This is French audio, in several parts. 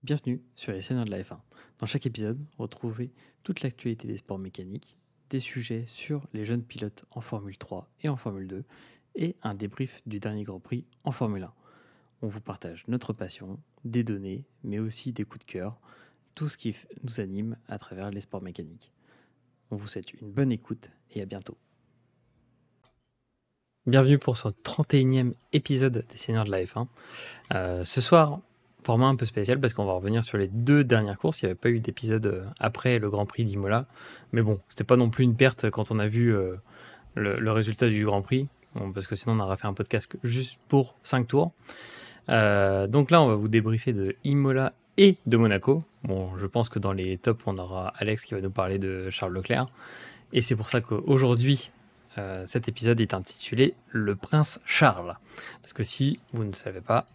Bienvenue sur les Seigneurs de la F1. Dans chaque épisode, retrouvez toute l'actualité des sports mécaniques, des sujets sur les jeunes pilotes en Formule 3 et en Formule 2, et un débrief du dernier Grand Prix en Formule 1. On vous partage notre passion, des données, mais aussi des coups de cœur, tout ce qui nous anime à travers les sports mécaniques. On vous souhaite une bonne écoute et à bientôt. Bienvenue pour ce 31e épisode des Seigneurs de la F1. Ce soir, format un peu spécial parce qu'on va revenir sur les deux dernières courses. Il n'y avait pas eu d'épisode après le Grand Prix d'Imola. Mais bon, c'était pas non plus une perte quand on a vu le résultat du Grand Prix. Bon, parce que sinon, on aurait fait un podcast juste pour 5 tours. Donc là, on va vous débriefer de Imola et de Monaco. Bon, je pense que dans les tops, on aura Alex qui va nous parler de Charles Leclerc. Et c'est pour ça qu'aujourd'hui, cet épisode est intitulé Le Prince Charles. Parce que si vous ne savez pas,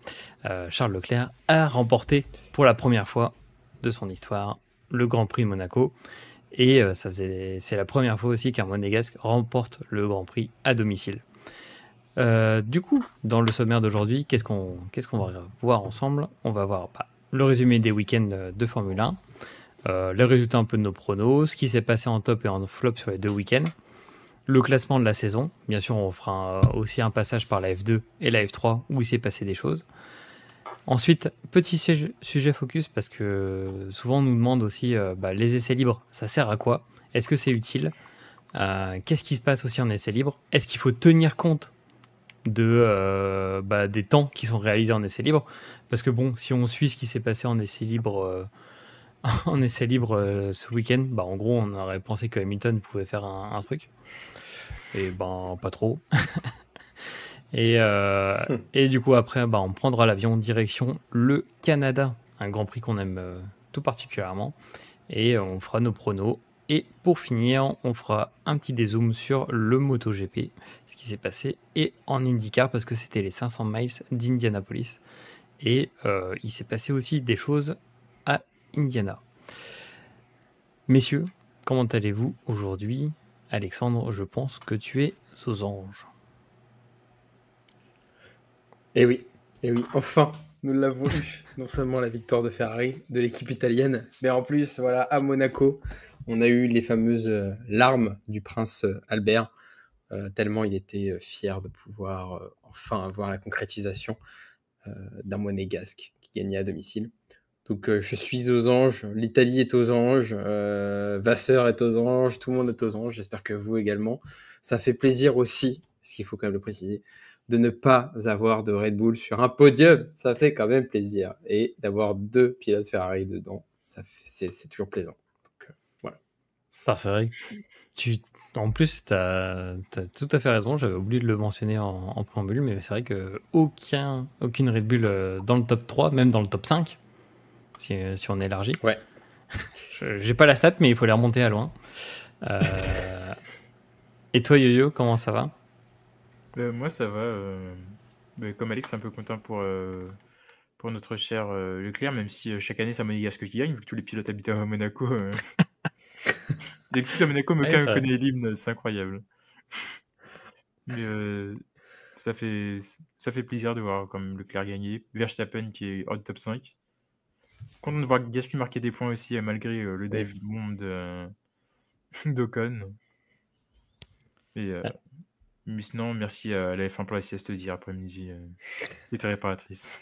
Charles Leclerc a remporté pour la première fois de son histoire le Grand Prix de Monaco. Et c'est la première fois aussi qu'un Monégasque remporte le Grand Prix à domicile. Du coup, dans le sommaire d'aujourd'hui, qu'est-ce qu'on va voir ensemble? On va voir le résumé des week-ends de Formule 1, les résultats un peu de nos pronos, ce qui s'est passé en top et en flop sur les deux week-ends, le classement de la saison. Bien sûr, on fera aussi un passage par la F2 et la F3 où il s'est passé des choses. Ensuite, petit sujet focus parce que souvent on nous demande aussi les essais libres, ça sert à quoi? Est-ce que c'est utile? Qu'est-ce qui se passe aussi en essais libres? Est-ce qu'il faut tenir compte des temps qui sont réalisés en essais libres? Parce que bon, si on suit ce qui s'est passé en essais libres ce week-end, en gros, on aurait pensé que Hamilton pouvait faire un truc. Et pas trop. et du coup, après, on prendra l'avion direction le Canada, un Grand Prix qu'on aime tout particulièrement. Et on fera nos pronos. Et pour finir, on fera un petit dézoom sur le MotoGP, ce qui s'est passé, et en IndyCar, parce que c'était les 500 miles d'Indianapolis. Et il s'est passé aussi des choses à Indiana. Messieurs, comment allez-vous aujourd'hui? Alexandre, je pense que tu es aux anges. Eh oui, enfin, nous l'avons eu. Non seulement la victoire de Ferrari, de l'équipe italienne, mais en plus, voilà, à Monaco, on a eu les fameuses larmes du prince Albert, tellement il était fier de pouvoir enfin avoir la concrétisation d'un monégasque qui gagnait à domicile. Donc je suis aux anges, l'Italie est aux anges, Vasseur est aux anges, tout le monde est aux anges, j'espère que vous également. Ça fait plaisir aussi, ce qu'il faut quand même le préciser, de ne pas avoir de Red Bull sur un podium, ça fait quand même plaisir. Et d'avoir deux pilotes Ferrari dedans, c'est toujours plaisant. Donc, voilà. C'est vrai que en plus, tu as tout à fait raison, j'avais oublié de le mentionner en préambule, mais c'est vrai qu'aucune Red Bull dans le top 3, même dans le top 5, si on élargit. Ouais. J'ai pas la stat, mais il faut les remonter à loin. Et toi, Yo-Yo, comment ça va? Moi, ça va. Comme Alex, un peu content pour notre cher Leclerc, même si chaque année, c'est un Monégasque qui gagne, vu que tous les pilotes habitent à Monaco. Ils habitent tous à Monaco, mais Ouais, aucun ça- connaît l'hymne, c'est incroyable. Mais ça fait plaisir de voir comme Leclerc gagner. Verstappen qui est hors du top 5. Content de voir Gasly marquer des points aussi, malgré le dive bomb d'Ocon. Et, mais sinon, merci à la F1 pour la sieste d'hier après-midi. C'était réparatrice.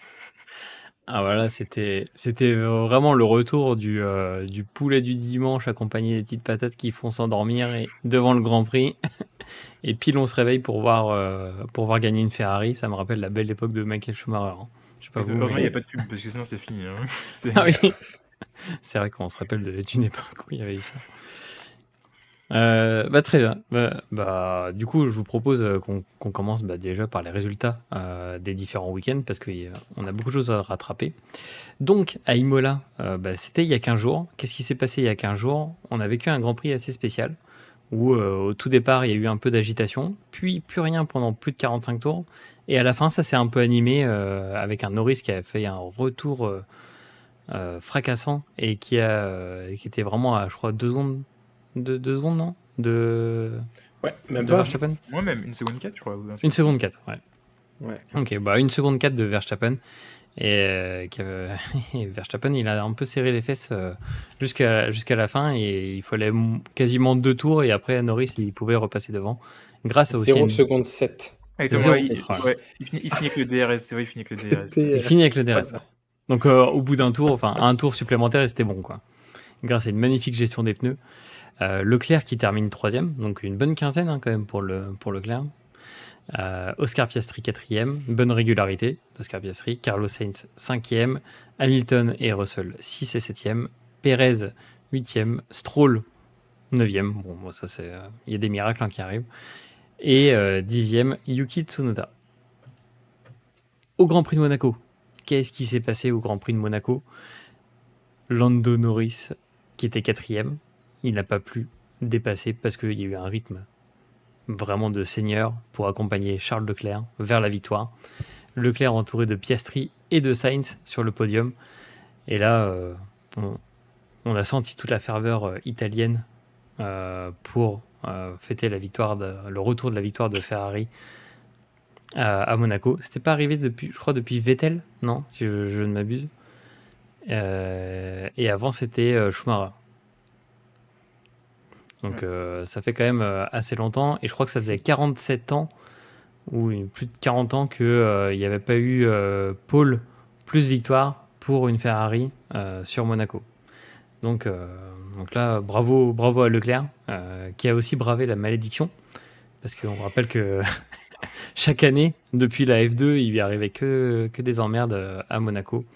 Ah voilà, c'était vraiment le retour du poulet du dimanche accompagné des petites patates qui font s'endormir devant le Grand Prix. Et pile on se réveille pour voir gagner une Ferrari. Ça me rappelle la belle époque de Michael Schumacher. Hein. Je sais pas vous, Heureusement, il mais... n'y a pas de pub, parce que sinon, c'est fini. Hein. Ah oui, c'est vrai qu'on se rappelle d'une époque où il y avait eu ça. Très bien. Du coup, je vous propose qu'on commence déjà par les résultats des différents week-ends parce qu'on a beaucoup de choses à rattraper. Donc, à Imola, c'était il y a 15 jours. Qu'est-ce qui s'est passé il y a 15 jours? On a vécu un Grand Prix assez spécial où au tout départ, il y a eu un peu d'agitation, puis plus rien pendant plus de 45 tours. Et à la fin, ça s'est un peu animé avec un Norris qui a fait un retour fracassant et qui était vraiment à, je crois, 2 secondes. Deux secondes, non? Ouais, même De pas. Verstappen? Moi, même, 1 seconde 4, je crois. Une seconde 4, ouais. Ouais. Ok, 1 seconde 4 de Verstappen. et Verstappen, il a un peu serré les fesses jusqu'à la fin et il fallait quasiment 2 tours et après Norris il pouvait repasser devant grâce à aussi 0 secondes 7. Et Zéro. Thomas, Ouais. il finit avec le DRS, c'est vrai, il finit avec le DRS. C'était, Il finit avec le pas DRS. mal. Donc au bout d'un tour, enfin un tour supplémentaire et c'était bon quoi. Grâce à une magnifique gestion des pneus. Leclerc qui termine 3e, donc une bonne quinzaine quand même pour Leclerc. Oscar Piastri 4e, bonne régularité d'Oscar Piastri. Carlos Sainz 5e, Hamilton et Russell 6 et 7e, Perez 8e, Stroll 9e. Bon, ça c'est, il y a des miracles qui arrivent. Et 10e, Yuki Tsunoda. Au Grand Prix de Monaco, qu'est-ce qui s'est passé au Grand Prix de Monaco? Lando Norris, qui était 4e, il n'a pas pu dépasser parce qu'il y a eu un rythme vraiment de seigneur pour accompagner Charles Leclerc vers la victoire. Leclerc entouré de Piastri et de Sainz sur le podium. Et là, on a senti toute la ferveur italienne pour fêter la victoire, le retour de la victoire de Ferrari à Monaco. C'était pas arrivé depuis, je crois, depuis Vettel, non, si je ne m'abuse. Et avant, c'était Schumacher. Donc ça fait quand même assez longtemps. Et je crois que ça faisait 47 ans, ou plus de 40 ans, qu'il n'y avait pas eu pole plus victoire pour une Ferrari sur Monaco. Donc là, bravo à Leclerc, qui a aussi bravé la malédiction. Parce qu'on rappelle que chaque année, depuis la F2, il lui arrivait que des emmerdes à Monaco.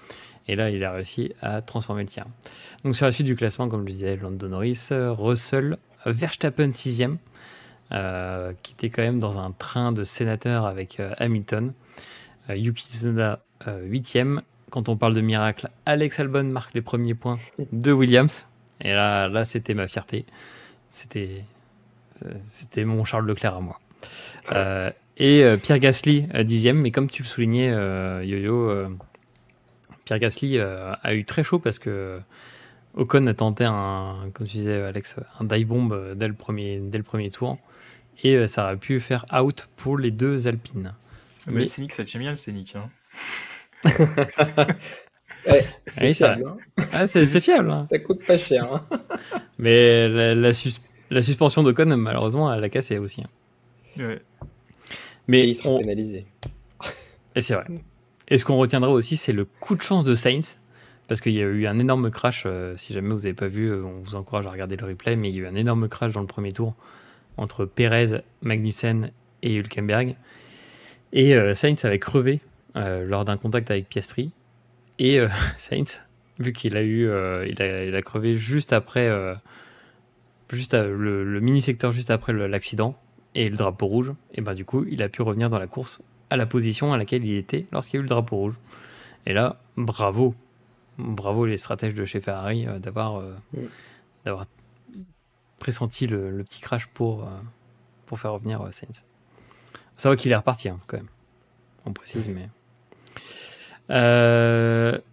Et là, il a réussi à transformer le tir. Donc sur la suite du classement, comme je disais, Lando Norris, Russell, Verstappen 6e, qui était quand même dans un train de sénateur avec Hamilton. Yuki Tsunoda 8e. Quand on parle de miracle, Alex Albon marque les premiers points de Williams. Et là c'était ma fierté. C'était mon Charles Leclerc à moi. Et Pierre Gasly 10e. Mais comme tu le soulignais, Yo-Yo, Pierre Gasly a eu très chaud parce que Ocon a tenté comme tu disais Alex, un dive bomb dès le premier tour et ça aurait pu faire out pour les deux Alpines. Mais le Scénic, ça tient bien le Scénic. Hein. C'est fiable. Hein. Ah, c'est fiable. Hein. Ça coûte pas cher. Hein. Mais la suspension d'Ocon, malheureusement, elle a cassé aussi. Hein. Ouais. Mais et il sera pénalisé. Et c'est vrai. Et ce qu'on retiendra aussi, c'est le coup de chance de Sainz. Parce qu'il y a eu un énorme crash, si jamais vous n'avez pas vu, on vous encourage à regarder le replay, mais il y a eu un énorme crash dans le premier tour entre Perez, Magnussen et Hülkenberg. Et Sainz avait crevé lors d'un contact avec Piastri. Et Sainz, vu qu'il a eu, il a crevé juste après, le mini-secteur juste après l'accident et le drapeau rouge, et ben du coup, il a pu revenir dans la course à la position à laquelle il était lorsqu'il y a eu le drapeau rouge. Et là, bravo les stratèges de chez Ferrari d'avoir pressenti le petit crash pour faire revenir Sainz. Ça va qu'il est reparti quand même. On précise, mais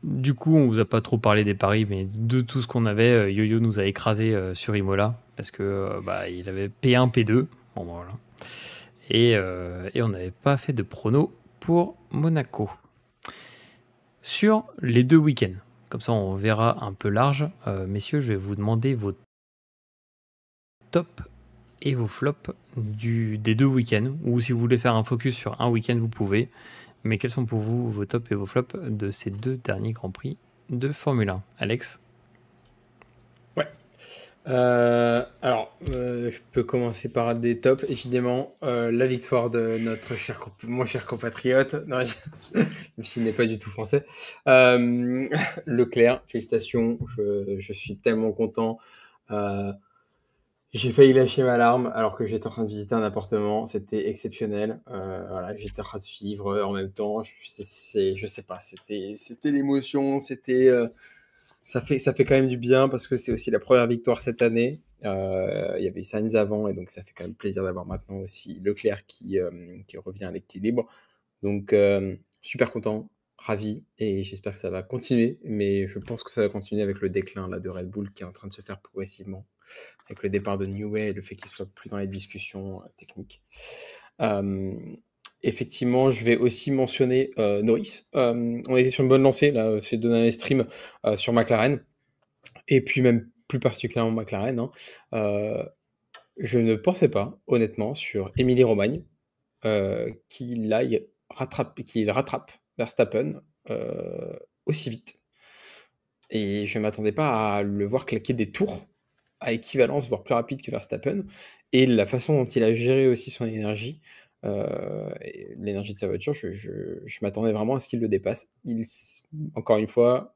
du coup, on vous a pas trop parlé des paris, mais de tout ce qu'on avait, Yo-Yo nous a écrasé sur Imola parce que il avait P1, P2. Bon, voilà. Et on n'avait pas fait de prono pour Monaco. Sur les 2 week-ends, comme ça on verra un peu large, messieurs, je vais vous demander vos tops et vos flops des 2 week-ends, ou si vous voulez faire un focus sur un week-end, vous pouvez. Mais quels sont pour vous vos tops et vos flops de ces 2 derniers Grands Prix de Formule 1? Alex? Ouais. Alors, je peux commencer par des tops. Évidemment, la victoire de mon cher compatriote, non, même s'il n'est pas du tout français, Leclerc, félicitations, je suis tellement content. J'ai failli lâcher ma larme alors que j'étais en train de visiter un appartement, c'était exceptionnel. Voilà, j'étais en train de suivre en même temps, je sais pas, c'était l'émotion, ça fait quand même du bien parce que c'est aussi la première victoire cette année. Il y avait eu Sainz avant et donc ça fait quand même plaisir d'avoir maintenant aussi Leclerc qui revient à l'équilibre. Donc super content, ravi et j'espère que ça va continuer. Mais je pense que ça va continuer avec le déclin là, de Red Bull qui est en train de se faire progressivement avec le départ de Newey et le fait qu'il soit plus dans les discussions techniques. effectivement, je vais aussi mentionner Norris. On était sur une bonne lancée, là, ces 2 derniers streams sur McLaren, et puis même plus particulièrement McLaren, hein. Je ne pensais pas, honnêtement, sur Émilie Romagne, qu'il rattrape Verstappen aussi vite. Et je ne m'attendais pas à le voir claquer des tours à équivalence, voire plus rapide que Verstappen. Et la façon dont il a géré aussi son énergie, et l'énergie de sa voiture, je m'attendais vraiment à ce qu'il le dépasse. Encore une fois,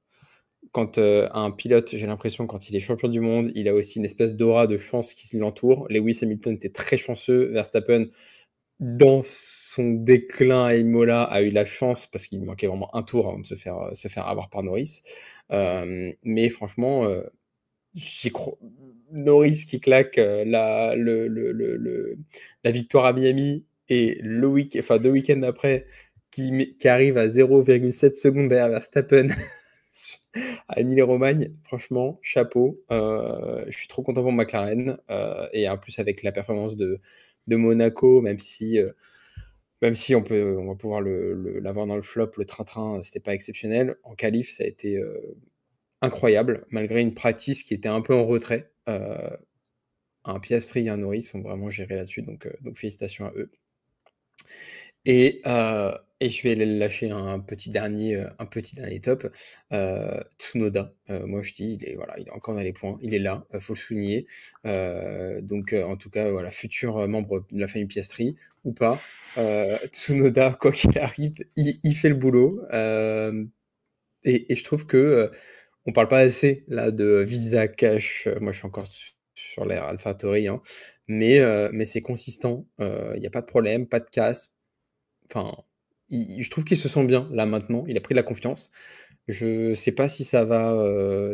quand un pilote, j'ai l'impression, quand il est champion du monde, il a aussi une espèce d'aura de chance qui l'entoure. Lewis Hamilton était très chanceux. Verstappen, dans son déclin à Imola, a eu la chance, parce qu'il manquait vraiment un tour avant de se faire avoir par Norris. Mais franchement, Norris qui claque la victoire à Miami, et enfin 2 week-ends après, qui arrive à 0,7 secondes derrière Verstappen à Émilie-Romagne. Franchement, chapeau. Je suis trop content pour McLaren. Et en plus, avec la performance de Monaco, même si on va pouvoir l'avoir dans le flop, le train-train, c'était pas exceptionnel. En qualif, ça a été incroyable, malgré une practice qui était un peu en retrait. Un Piastri et un Norris sont vraiment gérés là-dessus, donc félicitations à eux. Et je vais lâcher un petit dernier top. Tsunoda, moi je dis, il est encore dans les points, il est là, faut le souligner. Donc en tout cas, voilà, futur membre de la famille Piastri ou pas, Tsunoda, quoi qu'il arrive, il fait le boulot. Et je trouve que on parle pas assez là de Visa Cash. Moi, je suis encore sur l'ère AlphaTauri, hein, mais c'est consistant. Il n'y a pas de problème, pas de casse. Enfin, je trouve qu'il se sent bien là maintenant. Il a pris de la confiance. Je sais pas si ça va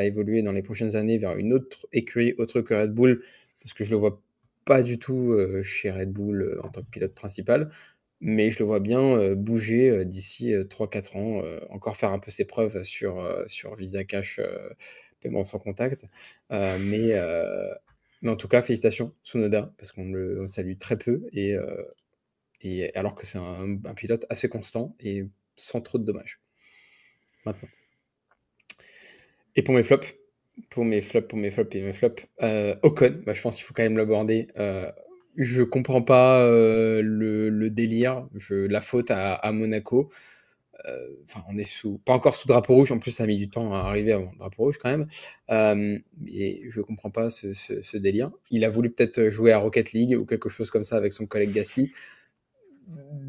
évoluer dans les prochaines années vers une autre écurie autre que Red Bull, parce que je le vois pas du tout chez Red Bull en tant que pilote principal. Mais je le vois bien bouger d'ici 3-4 ans, encore faire un peu ses preuves sur Visa Cash, paiement sans contact. Mais en tout cas, félicitations Tsunoda, parce qu'on le salue très peu, et alors que c'est un pilote assez constant et sans trop de dommages. Maintenant. Et pour mes flops, Ocon, je pense qu'il faut quand même l'aborder. Je comprends pas le délire, la faute à Monaco. Enfin, on est pas encore sous drapeau rouge, en plus ça a mis du temps à arriver avant le drapeau rouge quand même. Et je comprends pas ce délire. Il a voulu peut-être jouer à Rocket League ou quelque chose comme ça avec son collègue Gasly.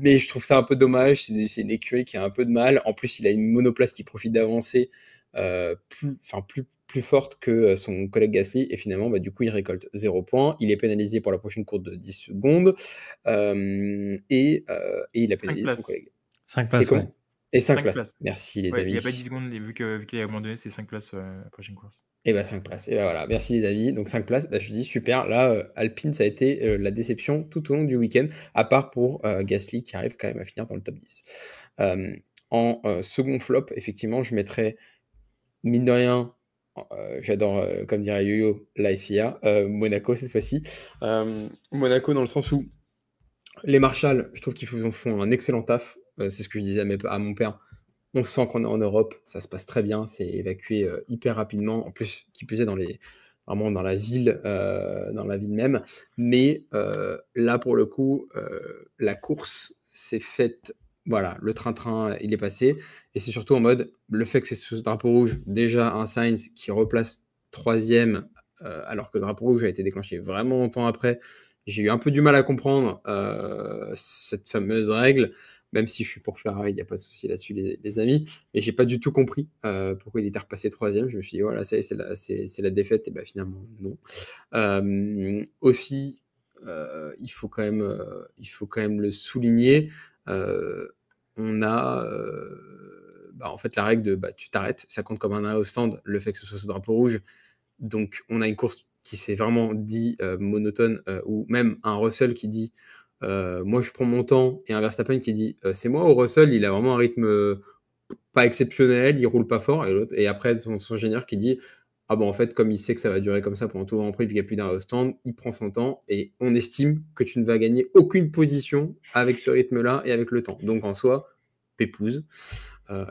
Mais je trouve ça un peu dommage, c'est une écurie qui a un peu de mal. En plus, il a une monoplace qui profite d'avancer plus forte que son collègue Gasly, et finalement, du coup, il récolte 0 points. Il est pénalisé pour la prochaine course de 10 secondes, et il a 5 pénalisé son places. collègue. 5 places, comment ouais. Et 5 5 places. places. Merci les Ouais, il amis. n'y a pas 10 secondes, vu qu'il a abandonné, c'est 5 places la prochaine course. Et 5 places. Et voilà, merci les amis. Donc 5 places, je dis super. Là, Alpine, ça a été la déception tout au long du week-end, à part pour Gasly qui arrive quand même à finir dans le top 10. En second flop, effectivement, je mettrais, mine de rien, j'adore, comme dirait Yo-Yo, la FIA, Monaco cette fois-ci. Monaco dans le sens où les Marshall, je trouve qu'ils font un excellent taf. C'est ce que je disais à mon père. On sent qu'on est en Europe, ça se passe très bien, c'est évacué hyper rapidement. En plus, qui plus est vraiment dans la ville même. Mais là, pour le coup, la course s'est faite. Voilà, le train-train, il est passé. Et c'est surtout en mode, le fait que c'est sous drapeau rouge, déjà un Sainz qui replace 3e, alors que le drapeau rouge a été déclenché vraiment longtemps après. J'ai eu un peu du mal à comprendre cette fameuse règle, même si je suis pour Ferrari, il n'y a pas de souci là-dessus, les amis. Mais j'ai pas du tout compris pourquoi il était repassé 3e. Je me suis dit, voilà, c'est la défaite. Et finalement, non. Aussi, il faut quand même le souligner. On a en fait la règle de tu t'arrêtes, ça compte comme un arrêt au stand, le fait que ce soit sous drapeau rouge. Donc on a une course qui s'est vraiment dit monotone, ou même un Russell qui dit moi je prends mon temps, et un Verstappen qui dit c'est moi, ou Russell il a vraiment un rythme pas exceptionnel, il roule pas fort, et après son ingénieur qui dit ah bon, en fait, comme il sait que ça va durer comme ça pendant tout le Grand Prix, vu qu'il n'y a plus d'un au stand, il prend son temps et on estime que tu ne vas gagner aucune position avec ce rythme-là et avec le temps. Donc en soi, pépouze.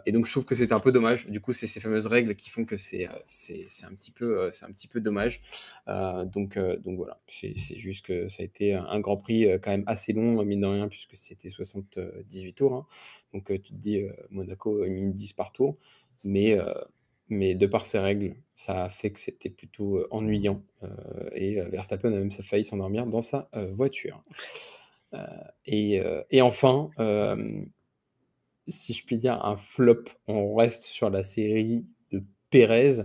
Et donc je trouve que c'est un peu dommage. Du coup, c'est ces fameuses règles qui font que c'est un petit peu dommage. Donc voilà, c'est juste que ça a été un Grand Prix quand même assez long, mine de rien, puisque c'était 78 tours. Hein. Donc tu te dis, Monaco, une minute 10 par tour. Mais de par ces règles, ça a fait que c'était plutôt ennuyant. Et Verstappen a même failli s'endormir dans sa voiture. Et enfin, si je puis dire, un flop, on reste sur la série de Pérez,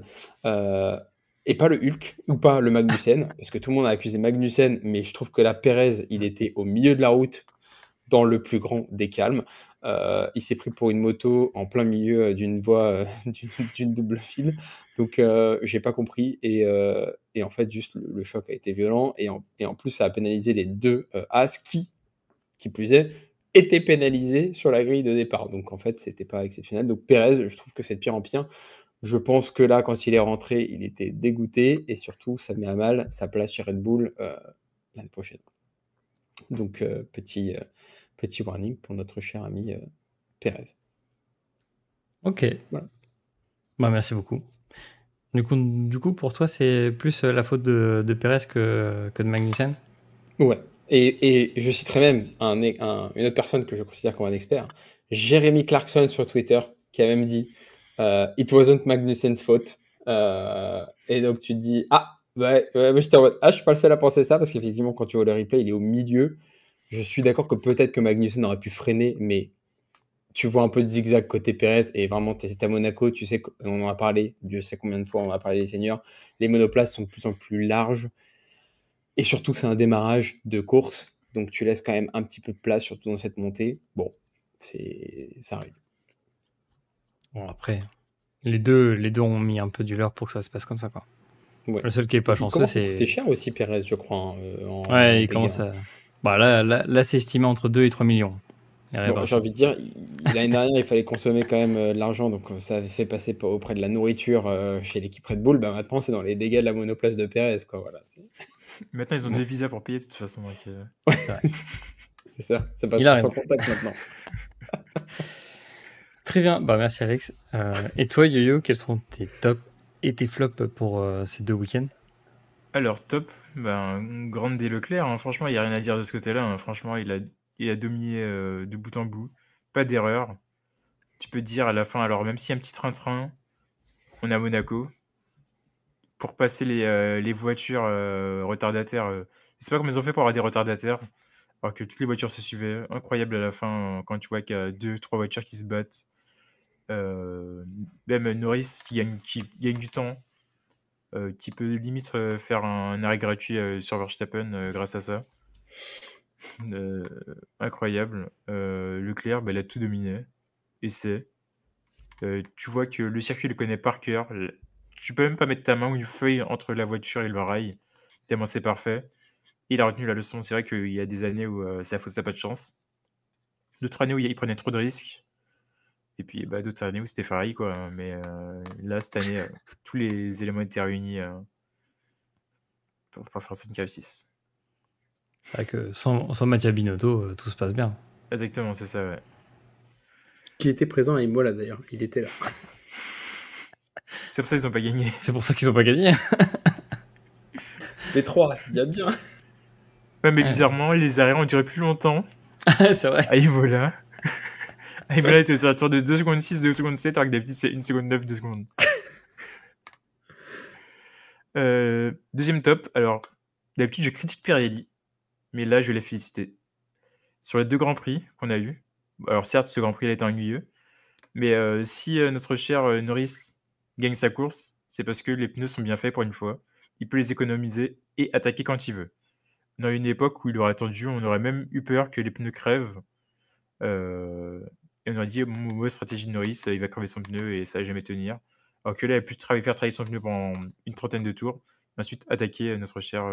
et pas le Hulk, ou pas le Magnussen, parce que tout le monde a accusé Magnussen, mais je trouve que la Pérez, il était au milieu de la route, dans le plus grand des calmes. Il s'est pris pour une moto en plein milieu d'une voie, d'une double file, donc j'ai pas compris, et en fait, juste le choc a été violent, et en plus, ça a pénalisé les deux As qui plus est, était pénalisé sur la grille de départ. Donc en fait, c'était pas exceptionnel. Donc Pérez, je trouve que c'est de pire en pire. Je pense que là, quand il est rentré, il était dégoûté et surtout, ça met à mal sa place chez Red Bull l'année prochaine. Donc petit warning pour notre cher ami Pérez. Ok. Voilà. Bah, merci beaucoup. Du coup, pour toi, c'est plus la faute de Pérez que de Magnussen? Ouais. Et je citerai même une autre personne que je considère comme un expert, Jérémy Clarkson sur Twitter, qui a même dit It wasn't Magnussen's fault. Et donc tu te dis ouais, j'étais en mode, je suis pas le seul à penser ça, parce qu'effectivement, quand tu vois le replay, il est au milieu. Je suis d'accord que peut-être que Magnussen aurait pu freiner, mais tu vois un peu de zigzag côté Pérez, et vraiment, tu es à Monaco, tu sais qu'on en a parlé, Dieu sait combien de fois on a parlé des seniors, les monoplaces sont de plus en plus larges. Et surtout, c'est un démarrage de course, donc tu laisses quand même un petit peu de place, surtout dans cette montée. Bon, ça arrive. Bon, après, les deux ont mis un peu du leur pour que ça se passe comme ça, quoi. Ouais. Le seul qui est pas Il chanceux, commence à coûter c'est... cher aussi, Pérez, je crois, hein, en Ouais, il dégâts. commence à... Bah, là c'est estimé entre 2 et 3 millions. Les Bon, j'ai réparations. envie de dire, l'année dernière, il fallait consommer quand même de l'argent, donc ça avait fait passer auprès de la nourriture chez l'équipe Red Bull. Bah, maintenant, c'est dans les dégâts de la monoplace de Pérez, quoi. Voilà, Maintenant, ils ont Bon. des visas pour payer de toute façon. Donc, C'est vrai. C'est ça, ça Il passe a sans raison. contact maintenant. Très bien, bah merci Alex. Et toi, Yo-Yo, quels sont tes tops et tes flops pour ces 2 week-ends? Alors, top, Grande D Leclerc, hein, franchement, il n'y a rien à dire de ce côté-là. Hein. Franchement, il a dominé de bout en bout. Pas d'erreur. Tu peux te dire à la fin, alors même s'il y a un petit train-train, on est à Monaco. Pour passer les voitures retardataires, je sais pas comment ils ont fait pour avoir des retardataires, alors que toutes les voitures se suivaient. Incroyable à la fin, quand tu vois qu'il y a 2, 3 voitures qui se battent. Même Norris qui gagne du temps, qui peut limite faire un arrêt gratuit sur Verstappen grâce à ça. Incroyable. Leclerc, il a tout dominé. Et tu vois que le circuit, il le connaît par cœur. Tu peux même pas mettre ta main ou une feuille entre la voiture et le rail, tellement c'est parfait. Il a retenu la leçon. C'est vrai qu'il y a des années où c'est à faute, ça pas de chance. D'autres années où il prenait trop de risques. Et puis d'autres années où c'était Ferrari, quoi. Mais là, cette année, tous les éléments étaient réunis pour faire ça une réussisse. C'est vrai que sans Mattia Binotto, tout se passe bien. Exactement, c'est ça, ouais. Qui était présent à Imola d'ailleurs, il était là. C'est pour ça qu'ils n'ont pas gagné. C'est pour ça qu'ils n'ont pas gagné. Les 3, c'est déjà bien. Ouais, mais Ouais. bizarrement, les arrêts ont duré plus longtemps C'est vrai. à Imola. À Imola, était sur un tour de 2 secondes 6, 2 secondes 7, alors que d'habitude, c'est 1 seconde 9, 2 secondes. Deuxième top, alors, d'habitude, je critique Pirelli, mais là, je l'ai félicité. Sur les 2 Grands Prix qu'on a eu, alors certes, ce Grand Prix, il a été ennuyeux, mais si notre cher Norris gagne sa course, c'est parce que les pneus sont bien faits pour une fois. Il peut les économiser et attaquer quand il veut. Dans une époque où il aurait attendu, on aurait même eu peur que les pneus crèvent. Et on aurait dit, mauvaise stratégie de Norris, il va crever son pneu et ça va jamais tenir. Alors que là, il a pu faire travailler son pneu pendant une trentaine de tours. Ensuite, attaquer notre cher